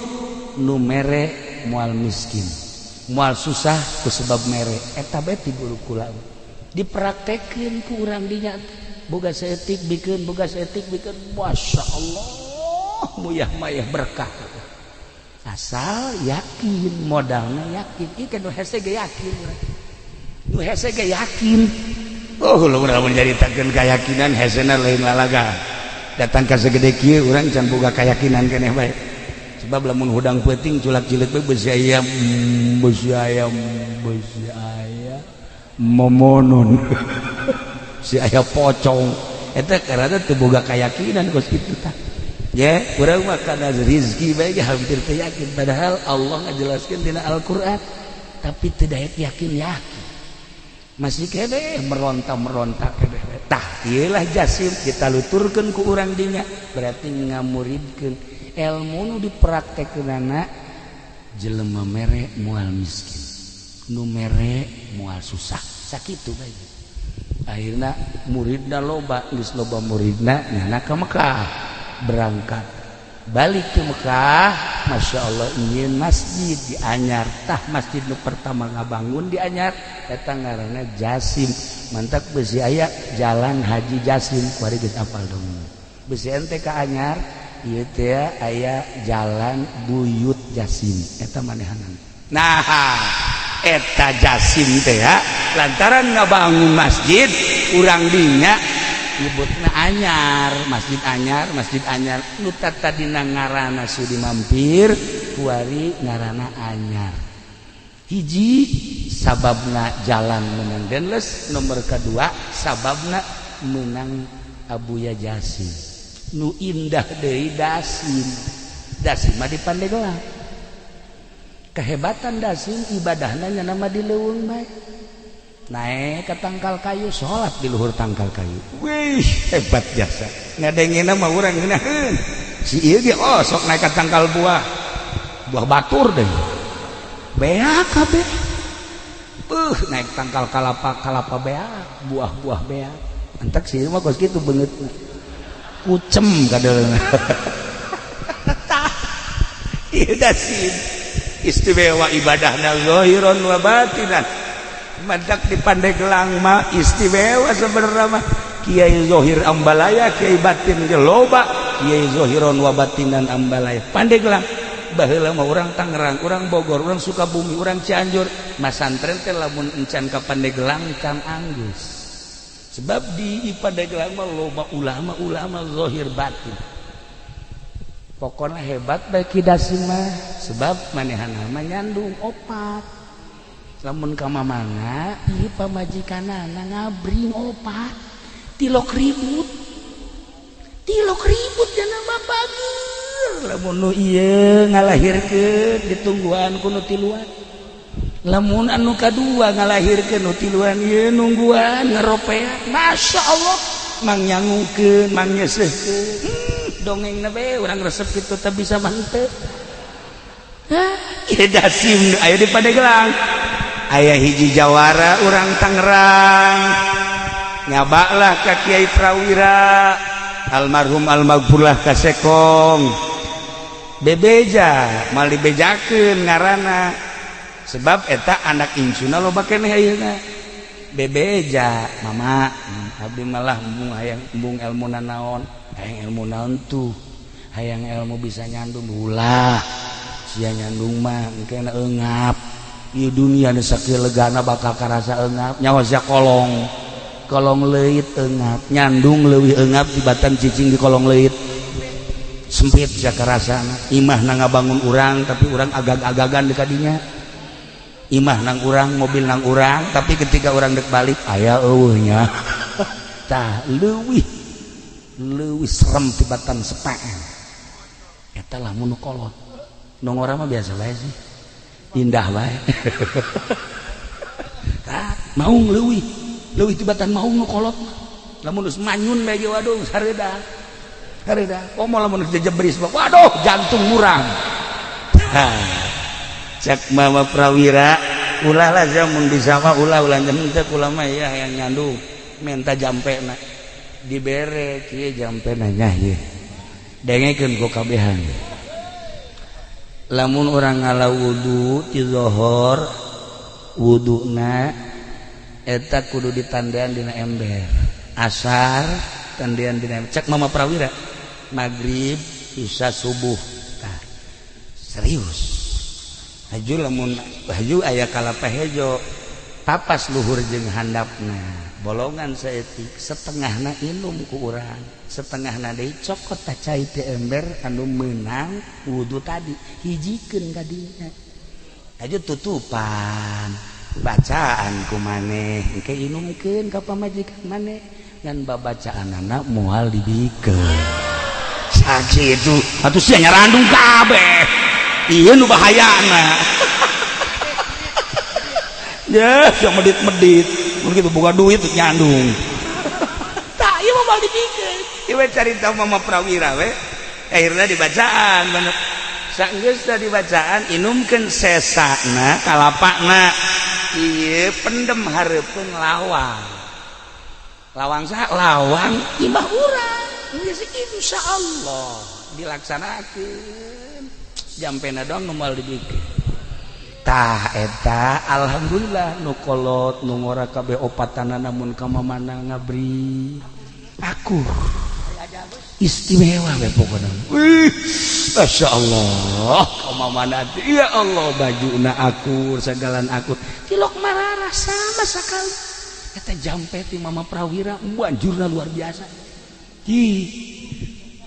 nu mere moal miskin moal susah ku sebab mere eta beti guru kula dipraktekeun ku urang dinya boga seetik bikeun Masya Allah muyah-mayah berkah asal yakin modalnya yakin ikan nu hese ge yakin nu hese ge yakin ulah menjadi takkeun keyakinan hesena lain lalaga datang ka segede kieu urang can boga keyakinan keneh bae sebab lamun hudang peuting culak cileuk bae beusi ayam momonon si aya pocong eta karana teu boga keyakinan kos kitu tah ya urang mah kana rezeki bae hampir teu yakin padahal Allah ngajelaskeun dina Al-Qur'an tapi teu daek yakin masih kene meronta kene tah ieu lah jasim kita luturkeun ku urang dinya berarti ngamuridkeun ilmu nu dipraktekeunana jelema mere moal miskin nu mere moal susah sakitu bae akhirna muridna loba geus loba muridna nyana ka Mekah berangkat balik ke Mekah Masya Allah ingin masjid di Anyar tah masjid nu pertama ngabangun di Anyar eta ngaranna Jasim mantak besi aya jalan Haji Jasim kuari geus apal dong besi ente ka Anyar ieu teh aya jalan Buyut Jasim eta manehanan nah eta Jasim teh ya lantaran ngabangun masjid urang dinya nyebutna Anyar masjid Anyar nu tadina ngaranna sudi mampir kuari ngaranna Anyar hiji sababna jalan menang denles nomor kedua sababna menang Abuya Jasim nu indah deui Dasim mah di Pandeglang kehebatan Dasim ibadahna nya nama di leuweung bae naik ke tangkal kayu sholat di luhur tangkal kayu wih hebat jasa ngadengina mah urang ngeunaheun si ieu ge sok naik ke tangkal buah batur deh beak kabeh naik tangkal kalapa beak buah beak entek si ieu mah kos kitu beungeutna kucem kadeulna ieu Dasim istimewa ibadahna zahiran wa batinan madak di Pandeglang mah istimewa sebenarnya mah Kiai Zohir Ambalaya Kiai Batin ge loba Kiai Zohiron wa Batinan Ambalaya Pandeglang baheula mah urang Tangerang urang Bogor urang Sukabumi urang Cianjur masantren teh lamun encan ka Pandeglang can anggus sebab di Pandeglang mah loba ulama Zohir Batin pokona hebat bae Ki Dasim mah sebab manehana mah nyandung opat lamun ka mamana ieu pamajikanana ngabring opat 3.000 dana babager lamun nu ieu ngalahirkeun ditungguan ku nu tiluan lamun anu kadua ngalahirkeun nu tiluan ieu nungguan ngaropean masyaallah mang nyangungkeun mang nyesehkeun dongengna bae urang resep kitu teh bisa mantep Kiai Dasim aya di Pandeglang aya hiji jawara urang Tangerang nyabaklah ka Kiai Prawira almarhum almaghfurlah ka Sekong bebeja mal dibejakeun ngaranna sebab eta anak insuna loba keneh ayeuna bebeja mama abdi malah embung elmuna naon hayang ilmu naon tuh hayang ilmu bisa nyandung ulah sia nyandung mah engkena eungap ieu dunia nu sakieu legana bakal karasa eungap nyawa sia kolong leuit eungap nyandung leuwih eungap tibatan cicing di kolong leuit sempit sia karasana imah na ngabangun urang tapi urang agag-agagan di kadinya imah nang urang mobil nang urang tapi ketika urang dek balik aya eueuhnya tah leuwih serem tibatan sepaan eta lamun kolot nu ngora mah biasa bae sih indah bae maung leuwih tibatan maung nu kolot lamun geus manyun bae ge waduh sareudah komo lamun geus jebris waduh jantung murang cek mama Prawira ulah lah jamun bisa mah ulah teh kula mah ya yang nyandung menta jampena dibere kieu jampena nya ieu dengekeun ku kabehan lamun orang ngala wudu ti zuhur wuduna eta kudu ditandean dina ember asar tandean dina ember cek mama Prawira maghrib isya subuh serius haju lamun haju aya kalapeh hejo tapas luhur jeung handapna bolongan saeutik setengahna inum ku urang setengahna deui cokot tacai teh ember anu meunang wudu tadi hijikeun ka dinya haju tutupan bacaan ku maneh engke inumkeun ka pamajikan maneh ngan babacaanana moal dibikeun sakitu atuh sia nyarandung kabeh ieu nu bahayana ya yang medit-medit mun kitu boga duit nyandung tah ieu mah moal dibikeun ieu carita Mama Prawira we akhirna dibacaan bener saenggeus da dibacaan inumkeun sesana kalapakna ieu pendem hareupeun lawang saha lawang imah urang geus insyaallah dilaksanakeun jampena doang nu moal dibikeun tah eta alhamdulillah nu kolot nu ngora kabeh opatanana namun ka mamana ngabri aku istimewa we pokona Masya Allah mamana ya Allah bajuna akur sagalan akur cilok mararah sama sekali eta jampe ti Mama Prawira banjurna luar biasa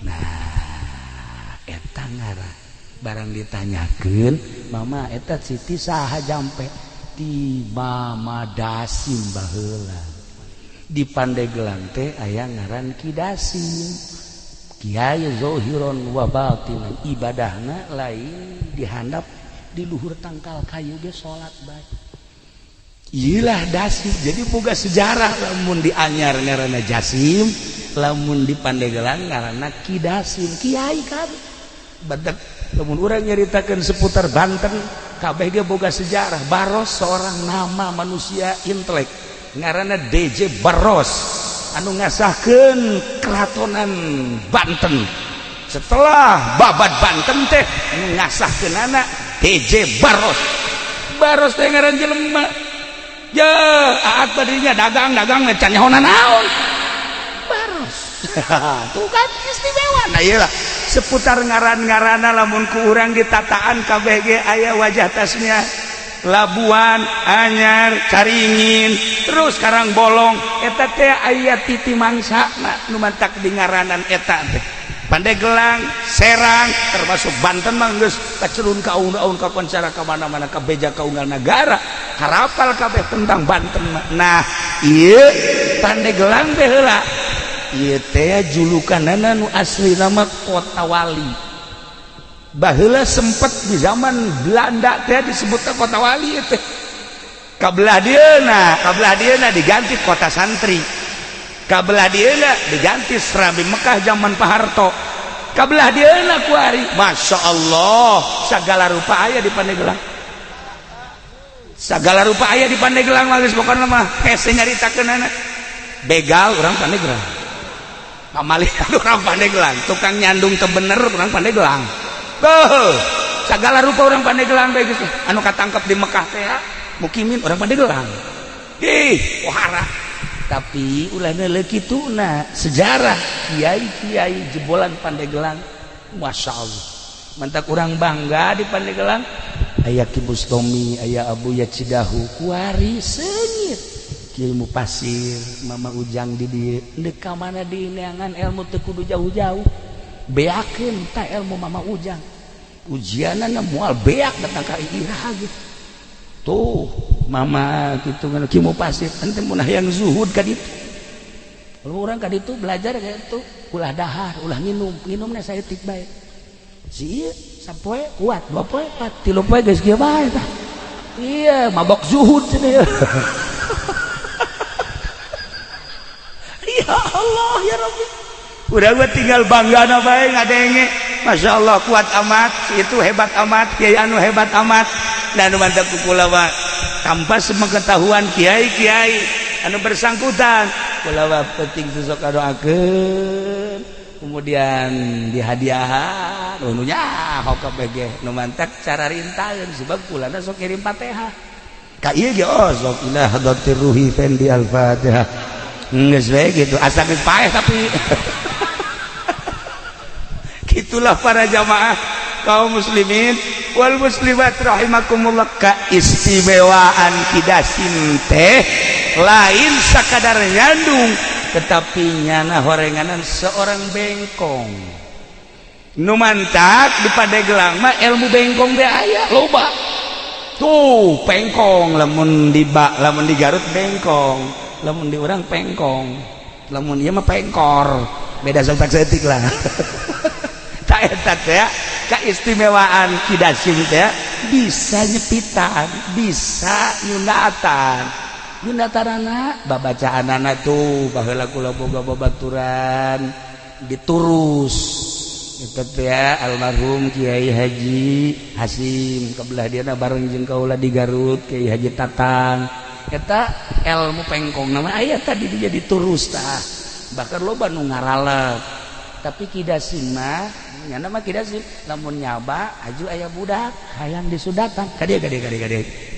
nah eta ngara barang ditanyakeun mama eta Siti saha jampe ti Mama Dasim baheula di Pandeglang teh aya ngaran Ki Dasim Kiai zohiron wa batinan ibadahna lain dihandap di luhur tangkal kayu ge salat bae iyalah Dasim jadi boga sejarah lamun di Anyar ngaranna Jasim lamun di Pandeglang ngaranna Ki Dasim Kiai kan badak lamun urang nyaritakeun seputar Banten kabeh ge boga sejarah Baros seorang nama manusia intelek ngaranna DJ Baros anu ngasahkeun keratonan Banten setelah babat Banten teh anu ngasahkeunana DJ Baros teh ngaran jelema ya aat badinya dagang can nyahonan naon Baros tuh kan istimewa nah iyalah seputar ngaran-ngarana lamun ku urang ditataan kabeh ge aya wajah tasnya Labuan, Anyar, Caringin, terus Karangbolong eta teh aya titi mangsana nu mantak di ngaranan eta teh Pandeglang, Serang termasuk Banten mah geus kacelun ka aun-aun kakoncara ka mana-mana ka beja ka unggal negara harapal kabeh tentang Banten nah ieu Pandeglang teh heula ieu teh julukanana nu asli nama Kota Wali baheula sempet di zaman Belanda teh disebutna Kota Wali teh kabelah dieuna diganti Kota Santri kabelah dieuna diganti Serambi Mekah zaman Pak Harto kabelah dieuna ku ari Masya Allah sagala rupa aya di Pandeglang sagala rupa aya di Pandeglang geus pokona mah hese nyaritakeunana begal urang Pandeglang pamalihan urang Pandeglang tukang nyandung teu bener urang Pandeglang sagala rupa orang Pandeglang bae geus anu katangkep di Mekah teh mukimin orang Pandeglang wahara tapi ulana leu kituna sejarah kiai-kiai jebolan Pandeglang Masya Allah mantak urang bangga di Pandeglang aya Ki Bustomi aya Abuya Cidahu kuari seungit Ki Mupasir Mama Ujang di dieu deuk ka mana di neangan ilmu teu kudu jauh-jauh beakeun tah ilmu Mama Ujang ujianana moal beak datang ka irah gitu tuh Mama gitu kan Ki Mupasir ente mun hayang zuhud ka ditu kalau urang ka ditu belajar ka ditu ulah dahar ulah nginumna saeutik bae si sapoe kuat 2 poe 4 3 poe geus kieu bae tah iya mabok zuhud cenah ya Allah ya Rabbi udah gue tinggal bangga na bae ngadenge Masya Allah kuat amat itu hebat amat kiai anu hebat amat dan mantap kula mah tanpa sepengetahuan kiai-kiai anu bersangkutan kula mah penting sok doakeun kemudian dihadiahan nu nyaho kabeh ge nu mantak cara rintaeun sebab kulana sok kirim Fatihah ka ieu ge sok ila hadatir ruhi fendi al-Fatihah geus we gitu asa geus paeh tapi itulah para jamaah kaum muslimin wal muslimat rahimakumullah, keistimewaan kidasim teh lain sakadar nyandung tetapi nyana horenganan seorang bengkong nu mantap di Pandeglang mah ilmu bengkong teh aya loba tuh pengkong lamun di Garut bengkong, lamun di urang pengkong, lamun ieu mah pengkor beda setik lah. Tak eta teh keistimewaan kidasim teh bisa nyepitan, bisa nyundatanana babacaanana tuh baheula kula boga babaturan diturus itu teh almarhum Kiai Haji Hasim kabelah diana bareng jeung kaula di Garut Kiai Haji Tatang eta ilmu pengkong nama aya tadi dia diturus tah bahkan loba nu ngaralep tapi kidasim mah nyana mah kidasim lamun nyaba aju aya budak hayang disudatan kadia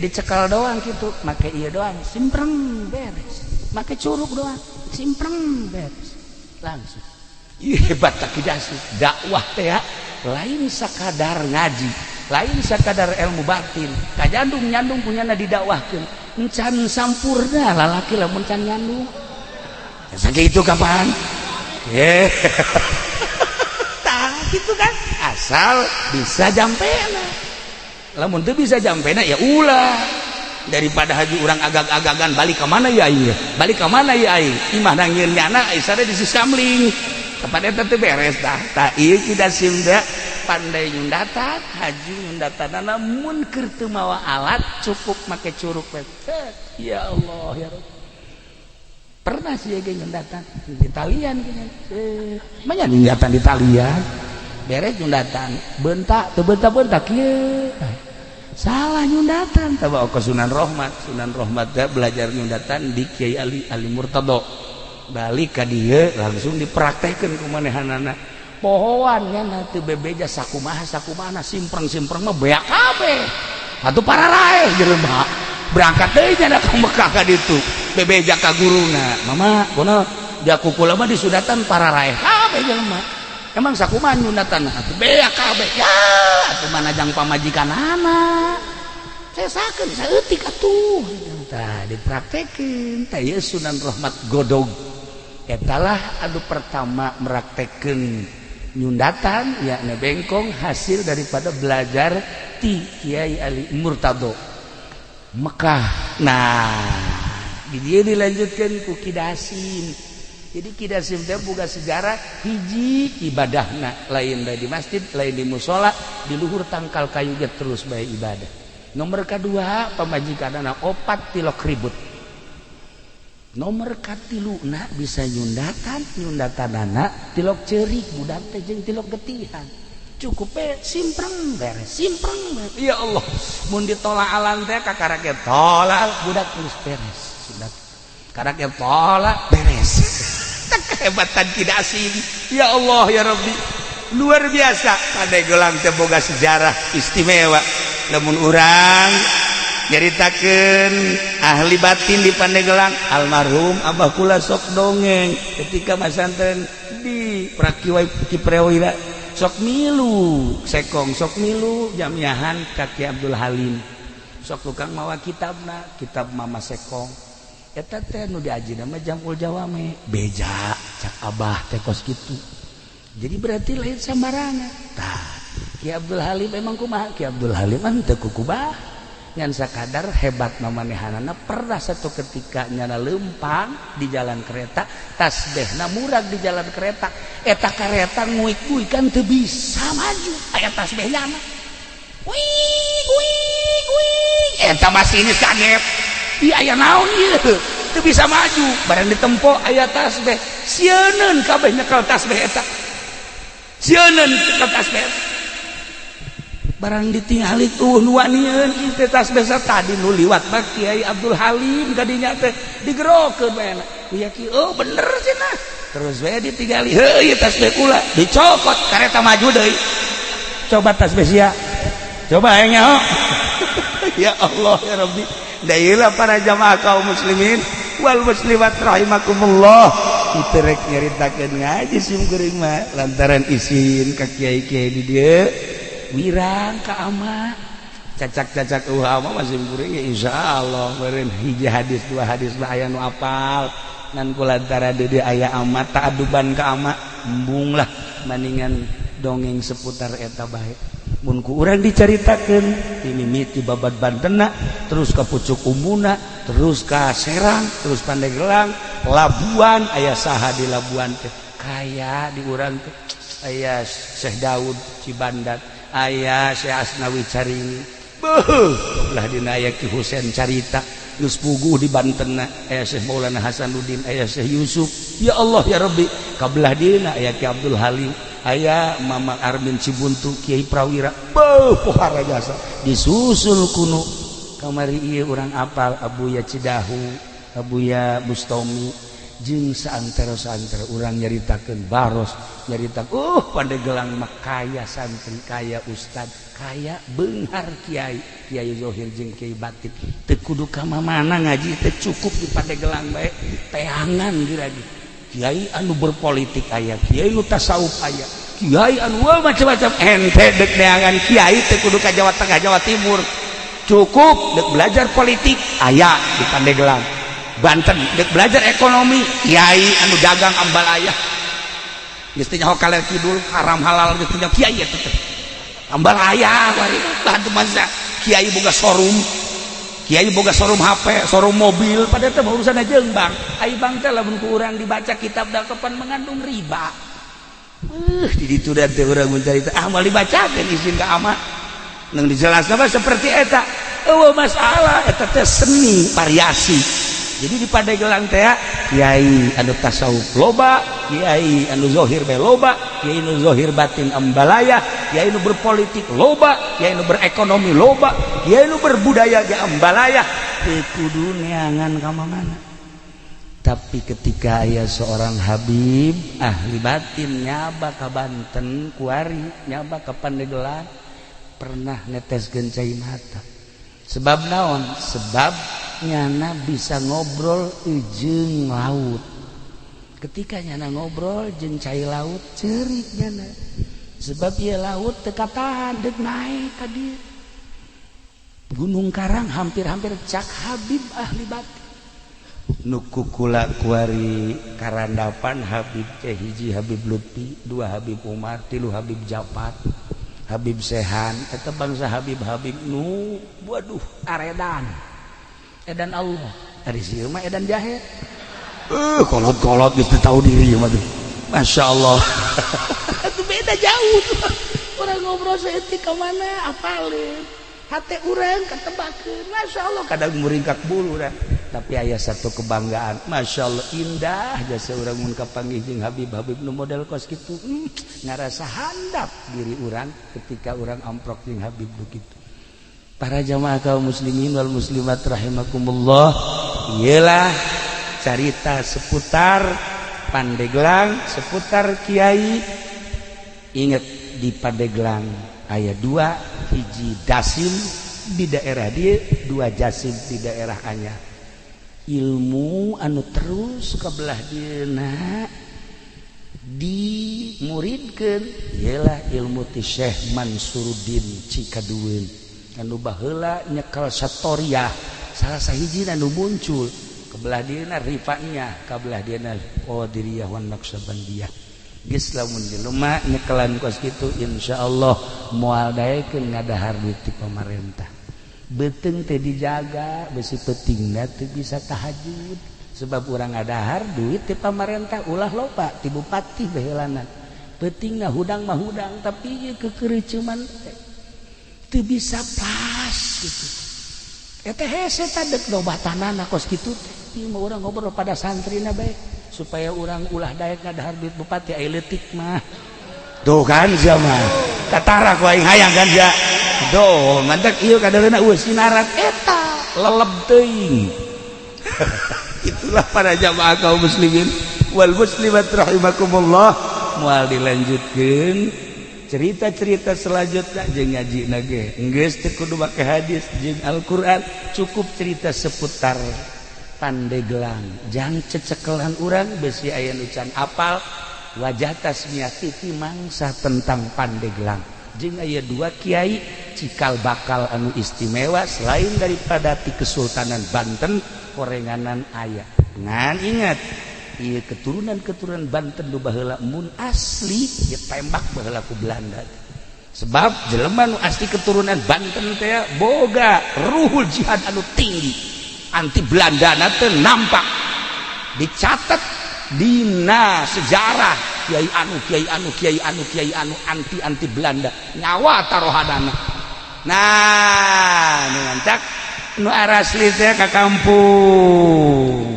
dicekal doang kitu make ieu doang simpreng beres make curug doang simpreng beres langsung hebat tak kidasim dakwah teh lain sakadar ngaji lain sakadar ilmu batin kajandung nyandung punyana didakwahkeun encan sampurna lalaki lamun can nyandung sakitu kapan gitu kan asal bisa jampena lamun teu bisa jampena ya ulah daripada haji urang agag-agagan balik ke mana ya ieu balik ke mana ya ieu imah nangieun nyana isare di sisamling kapan eta teh beres tah ieu kidasim da pandai nyundatan haji nyundatanana mun keur teu mawa alat cukup make curug we ya Allah ya Rabb pernah sih ge nyundatan di talian gini banyak nyundatan di talian beres nyundatan bentak teu bentak kieu salah nyundatan tah bawa ke Sunan Rohmat teh belajar nyundatan di Kiai Ali Murtado balik ka dieu langsung dipraktekkeun ku manehanana pohoan nya teu bebeja sakumaha simpreng mah beak kabeh atuh pararae jelema berangkat deui nya ka Mekah ka ditu bebeja ka guruna mama kunaon dia kukula mah disudatan pararae kabeh jelema emang sakumaha nyundatan atuh beak kabeh ya atuh manajang pamajikanana sesakeun saeutik atuh tah dipraktekeun tah ieu Sunan Rohmat Godog etalah anu pertama meraktekeun nyundatan yakni bengkong hasil daripada belajar ti Kiai Ali Murtado Mekah. Nah di dia dilanjutkan ku kidasim. Jadi kidasim teh boga sejarah hiji ibadahna lain di masjid lain di musola di luhur tangkal kayu ge terus bae ibadah. Nomor kedua pamajikanana opat tilok ribut. Nomor katiluna bisa nyundatanana tilok ceurik budak teh jeung tilok getihan. Cukup simpreng beres. Ya Allah, mun ditolak alam teh kakaraket tolak budak terus beres. Sudah karaket tolak beres. Kehebatan kidasim. Ya Allah ya Rabbi. Luar biasa Pandeglang teh boga sejarah istimewa. Lamun urang nyaritakeun ahli batin di Pandeglang almarhum Abah kula sok dongeng ketika masanten di Prakiwai Kiprewira sok milu sekong sok milu jamiahan Kaki Abdul Halim sok tukang mawa kitabna kitab Mama Sekong eta teh nu diajina mah Jamul Jawame beja cak Abah teh kos kitu jadi berarti lain sambarangan tah Ki Abdul Halim memang kumaha Ki Abdul Halim mah teu kukubah ngan sakadar hebat mamanehanana pernah satu ketika nyana lempang di jalan kereta tasbehna murag di jalan kereta eta kereta nguik-nguik kan teu bisa maju aya tasbehnya mah wih eta masinis kaget ieu aya naon ieu teu bisa maju bareng ditempo aya tasbeh sieun kabeh nyekel tasbeh eta sieun nyekel tasbeh barang ditingali tuh nuanieun ieu tasbeh tadi nu liwat mah Kiai Abdul Halim kadinya teh digerokeun bae ya ki oh bener cenah terus bae ditingali heuh ieu tasbeh kula dicokot kareta maju deui coba tasbeh sia coba aing nyaho ya Allah ya Rabbi da ieu para jamaah kaum muslimin wal muslimat rahimakumullah iterek nyaritakeun ngaji simkuring mah lantaran izin ka kiai-kiai di dieu wirang ka ama cacak-cacak ama masih simkuring ya insyaallah meureun hiji hadis dua hadis mah aya nu apal ngan kulantaran di dieu aya ama taaduban ka ama embung lah mendingan dongeng seputar eta bae mun ku urang dicaritakeun mimiti babad Bantenna terus ka Pucuk Umbuna terus ka Serang terus Pandeglang Labuan aya saha di Labuan teh kaya di urang teh aya Syekh Daud Cibandat aya Syekh Asnawi Caringi beuh belah dina aya Ki Husein carita geus puguh di Bantenna aya Syekh Maulana Hasanuddin aya Syekh Yusuf ya Allah ya Rabbi kabelah dina aya Ki Abdul Halim aya Mama Armin Cibuntu Kiai Prawira beuh pohara jasa disusul kuno kamari ieu urang apal Abuya Cidahu Abuya Bustomi jeung saantara-saantara urang nyaritakeun baros nyaritakeun Pandeglang mah kaya santri kaya ustad kaya beunghar kiai Kiai Zohir jeung Kiai Batik teu kudu ka mana ngaji teh cukup di Pandeglang bae teangan diragi kiai anu berpolitik aya kiai nu tasawuf aya kiai anu macam-macam ente dek neangan kiai teh kudu ka Jawa Tengah Jawa Timur cukup dek belajar politik aya di Pandeglang Banten dek belajar ekonomi kiai anu dagang ambal aya geus teh nyaho kaler kidul haram halal geus teh kiai eta teh ambal aya bari bantu masa kiai boga showroom kiai boga showroom HP, showroom mobil, pada teh urusan jeung bang. Ai bang teh lamun ku urang dibaca kitab dakepan mengandung riba. Di ditu da teh urang mun carita moal dibacakeun izin ka ama. Nang dijelaskeun mah seperti eta. Eueuh masalah eta teh seni variasi. Jadi di Pandeglang teh kiai anu tasawuf loba, kiai anu zohir bae loba, kiai anu zohir batin ambalaya, kiai anu berpolitik loba, kiai anu berekonomi loba, kiai anu berbudaya ge ambalaya teu kudu neangan ka mana. Tapi ketika aya seorang habib ahli batin nyaba ka Banten kuari nyaba ka Pandeglang pernah neteskeun cai mata. Sebab naon? Sebab nyana bisa ngobrol jeung laut. Ketika nyana ngobrol jeung cai laut ceurik nyana. Sebab ieu laut teu katahan deuk naik ka dieu. Gunung Karang hampir-hampir cak habib ahli batin. Nu kukula kuari karandapan habib teh hiji Habib Lutfi, dua Habib Umar, tilu Habib Japat, Habib Sehan, eta bangsa Habib-habib nu waduh aredan. Edan Allah dari sieu mah edan jahe kolot-kolot geus teu tahu diri mah tuh Masya Allah itu beda jauh orang ngobrol saeutik ka mana apalin hate urang katebakeun Masya Allah kadang muringkak bulu dah tapi aya satu kebanggaan Masya Allah indah jasa urang mun kapanggih jeung Habib-habib nu model kos kitu ngarasa handap diri urang ketika urang amprok jeung Habib begitu. Para jamaah kaum muslimin wal muslimat rahimakumullah, ialah cerita seputar Pandeglang, seputar kiai. Ingat di Pandeglang aya dua, hiji Dasim di daerah dia, dua Jasim di daerah Anyar. Ilmu anu terus kabelah dieuna dimuridkeun ialah ilmu ti Syekh Mansuruddin Cikadueun. Anu baheula nyekel satoriah salah sahiji anu muncul kebelah dieuna rifa'iyah kabelah dieuna qadiriyah wan naqsabandiyah geus lamun jelema nyekelan kos kitu insyaallah moal daekeun ngadahar duit ti pamarentah beuteung teh dijaga besi peutingna teu bisa tahajud sebab urang ngadahar duit ti pamarentah ulah loba ti bupati baheulana peutingna hudang mah hudang tapi ieu kekereucuman teu bisa pas gitu. Eta hese tadek lobatanana kos kitu teh. Ieu mah urang ngobrol pada santrina bae supaya urang ulah daek ngadahar duit bupati aya leutik mah. Tuh kan sama. Katara ku aing hayang kan ja. Doh, mantek ieu kadaleuna sinarat eta leleb teuing. Itulah para jamaah kaum muslimin wal muslimat rahimakumullah moal dilanjutkeun cerita-cerita selanjutnya jeung ngaji nage geus teu kudu make hadis jeung Al-Qur'an cukup cerita seputar Pandeglang jang cecekelan urang besi aya nu can apal wajah tasmiyah titi mangsa tentang Pandeglang jeung aya dua kiai cikal bakal anu istimewa selain daripada ti Kesultanan Banten korenganan aya ngan ingat ieu keturunan Banten nu baheula mun asli ya tembak baheula ku Belanda sebab jelema nu asli keturunan Banten teh boga ruhul jihad anu tinggi anti Belanda teh nampak dicatat dina sejarah kiai anu anti Belanda nyawa taruhanana nah nu ngancak nu asli teh ka kampung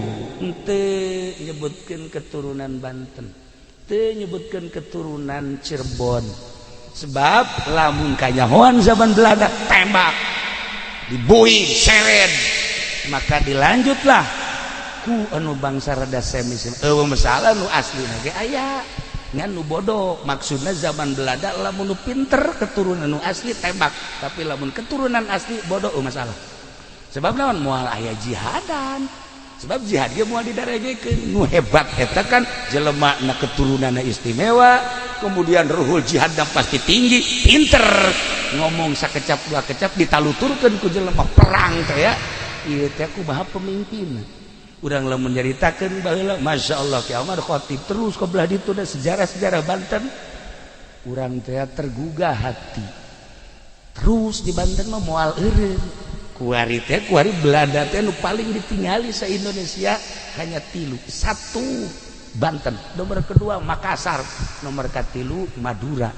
teu nyebutkeun keturunan Banten teu nyebutkeun keturunan Cirebon sebab lamun kanyahoan zaman Belanda tembak dibuing seret maka dilanjutlah ku anu bangsa rada semis masalah nu aslina ge aya ngan nu bodoh maksudna zaman Belanda lamun nu pinter keturunan nu asli tembak tapi lamun keturunan asli bodoh masalah sebab naon moal aya jihadan sebab jihad ge moal didarajekeun nu hebat eta kan jelema na keturunanna istimewa kemudian ruhul jihadna pasti tinggi pinter ngomong sakecap dua kecap ditaluturkeun ku jelema perang teh ya ieu teh kumaha pemimpin urang lamun nyaritakeun baheula masyaallah Ki Ahmad Khatib terus ka belah ditu da sejarah-sejarah Banten urang teh tergugah hati terus di Banten mah moal eureun kuari Belanda teh nu paling ditinggali sa Indonesia hanya 3 satu Banten nomor kedua Makassar nomor katilu Madura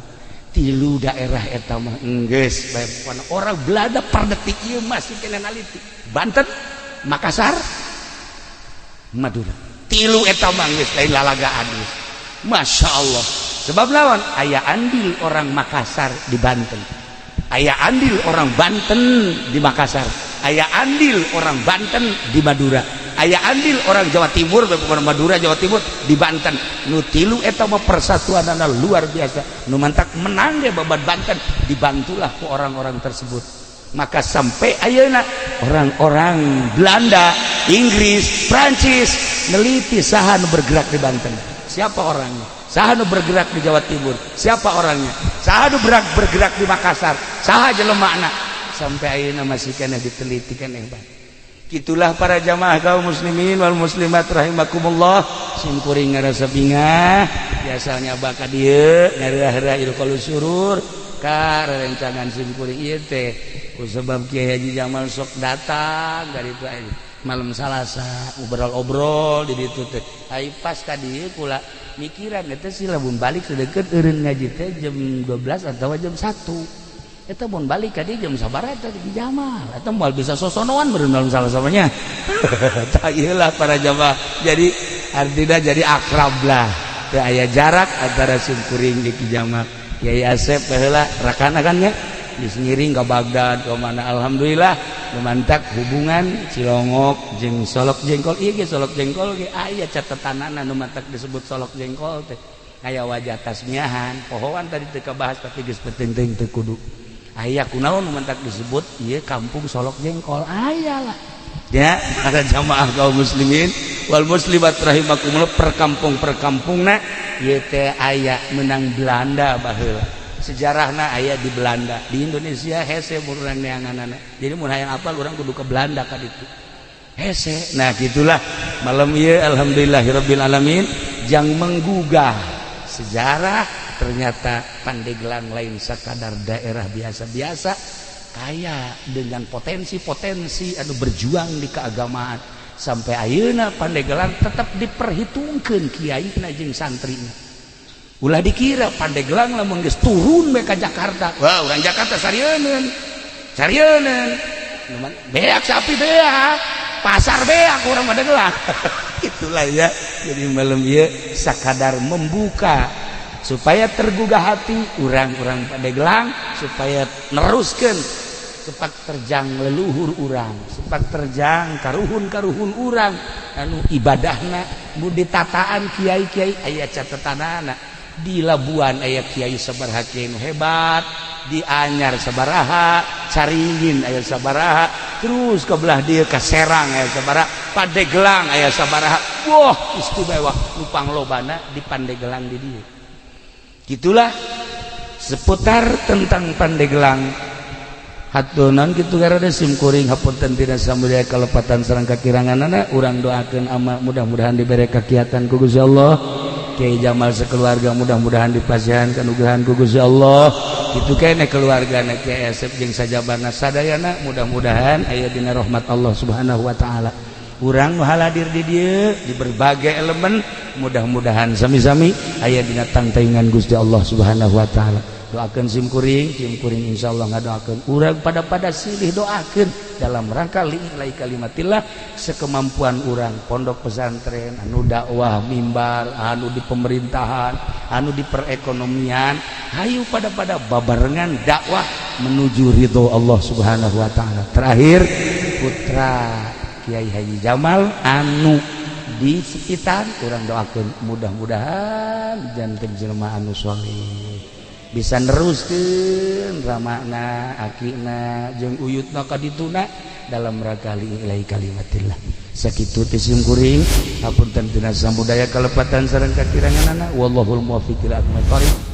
3 daerah eta mah geus bae orang Belanda per detik ieu masih kena naliti Banten Makassar Madura 3 eta mah geus lain lalagaan geus masyaallah sebab lawan aya andil orang Makassar di Banten aya andil orang Banten di Makassar aya andil orang Banten di Madura aya andil orang Jawa Timur bukan Madura Jawa Timur di Banten nu 3 eta mah persatuanana luar biasa nu mantak menang ge babat Banten dibantulah ku orang-orang tersebut maka sampai ayeuna orang-orang Belanda Inggris Prancis neliti saha nu bergerak di Banten siapa orangnya saha nu bergerak di Jawa Timur siapa orangnya saha nu bergerak di Makassar saha jelemana sampai ayeuna masih kena diteliti keneh bae kitulah para jamaah kaum muslimin wal muslimat rahimakumullah simkuring ngarasa bingah biasanya baka dieu ngareurah ilqul surur ka rerencangan simkuring ieu teh kusebab Kiai Haji Jamal sok datang dari itu malam Salasa obrol-obrol di ditu teh ai pas ka dieu kula mikiran eta si lamun balik sedeket eureun ngaji teh jam 12 atau jam 1 eta mun balik ka dieu jam sabaraha teh di Jamal eta moal bisa sosonoan meureun malam Salasa nya tah ieu lah para jamaah jadi artina jadi akrab lah teu aya jarak antara simkuring di Ki Jamal Kiai Asep baheula rakana kan nya geus ngiring ka Bagdad ka mana alhamdulillah lumantak hubungan Cilongok jeung Solok Jengkol ieu ge Solok Jengkol ge aya catatanana nu mantak disebut Solok Jengkol teh aya wajah tasmiahan pohoan tadi teu kabahas tapi geus penting teu kudu aya kunaon nu mantak disebut ieu kampung Solok Jengkol aya lah ya para jamaah kaum muslimin wal muslimat rahimakumullah perkampung-perkampungna ieu teh aya menang Belanda baheula sejarahna aya di Belanda di Indonesia hese urang neanganana jadi mun hayang apal urang kudu ke Belanda ka ditu hese nah gitulah malam ieu alhamdulillahirabbil alamin jang menggugah sejarah ternyata Pandeglang lain sakadar daerah biasa-biasa kaya dengan potensi-potensi anu berjuang di keagamaan sampai ayeuna Pandeglang tetap diperhitungkeun kiaina jeung santrina ulah dikira Pandeglang lamun geus turun we ka Jakarta wah urang Jakarta sarieun beak sapi beak pasar beak urang Pandeglang itulah ya jadi malam ieu sakadar membuka supaya tergugah hati urang-urang Pandeglang supaya neruskeun sepak terjang leluhur urang sepak terjang karuhun-karuhun urang anu ibadahna mun ditataan kiai-kiai aya catatanana di Labuan aya kiai sabaraha kiai nu hebat di Anyar sabaraha Caringin aya sabaraha terus ke belah dia ke Serang aya sabaraha Pandeglang aya sabaraha wah istimewa lupang lobana di Pandeglang di dieu gitulah seputar tentang Pandeglang hatunan kitu garada simkuring hapunten tina samudaya kalepatan sareng kakiranganana urang doakeun ama mudah-mudahan dibere kakiatan ku Gusti Allah Kiai Jamal sekeluarga mudah-mudahan dipasihan kanugrahan ku Gusti Allah kitu keneh keluargana Kiai Asep jeung sajabana sadayana mudah-mudahan aya dina rahmat Allah Subhanahu wa taala urang nu haladir di dieu di berbagai elemen mudah-mudahan sami-sami aya dina tangtaingan Gusti Allah Subhanahu wa taala doakeun simkuring insyaallah ngadoakeun urang pada silih doakeun dalam rangka lillahi kalimatillah sekemampuan urang pondok pesantren anu dakwah mimbar anu di pemerintahan anu di perekonomian hayu pada babarengan dakwah menuju ridho Allah Subhanahu wa taala terakhir putra Kiai Haji Jamal anu di sekitar urang doakeun mudah-mudahan janten jelema anu saleh bisa neruskeun ramana akina jeung uyutna ka dituna dalam rangka lillahi kalimatillah sakitu teh simkuring hapunten tina samudaya kalepatan sareng kakiranganana wallahul muwaffiq ila aqwamit thoriq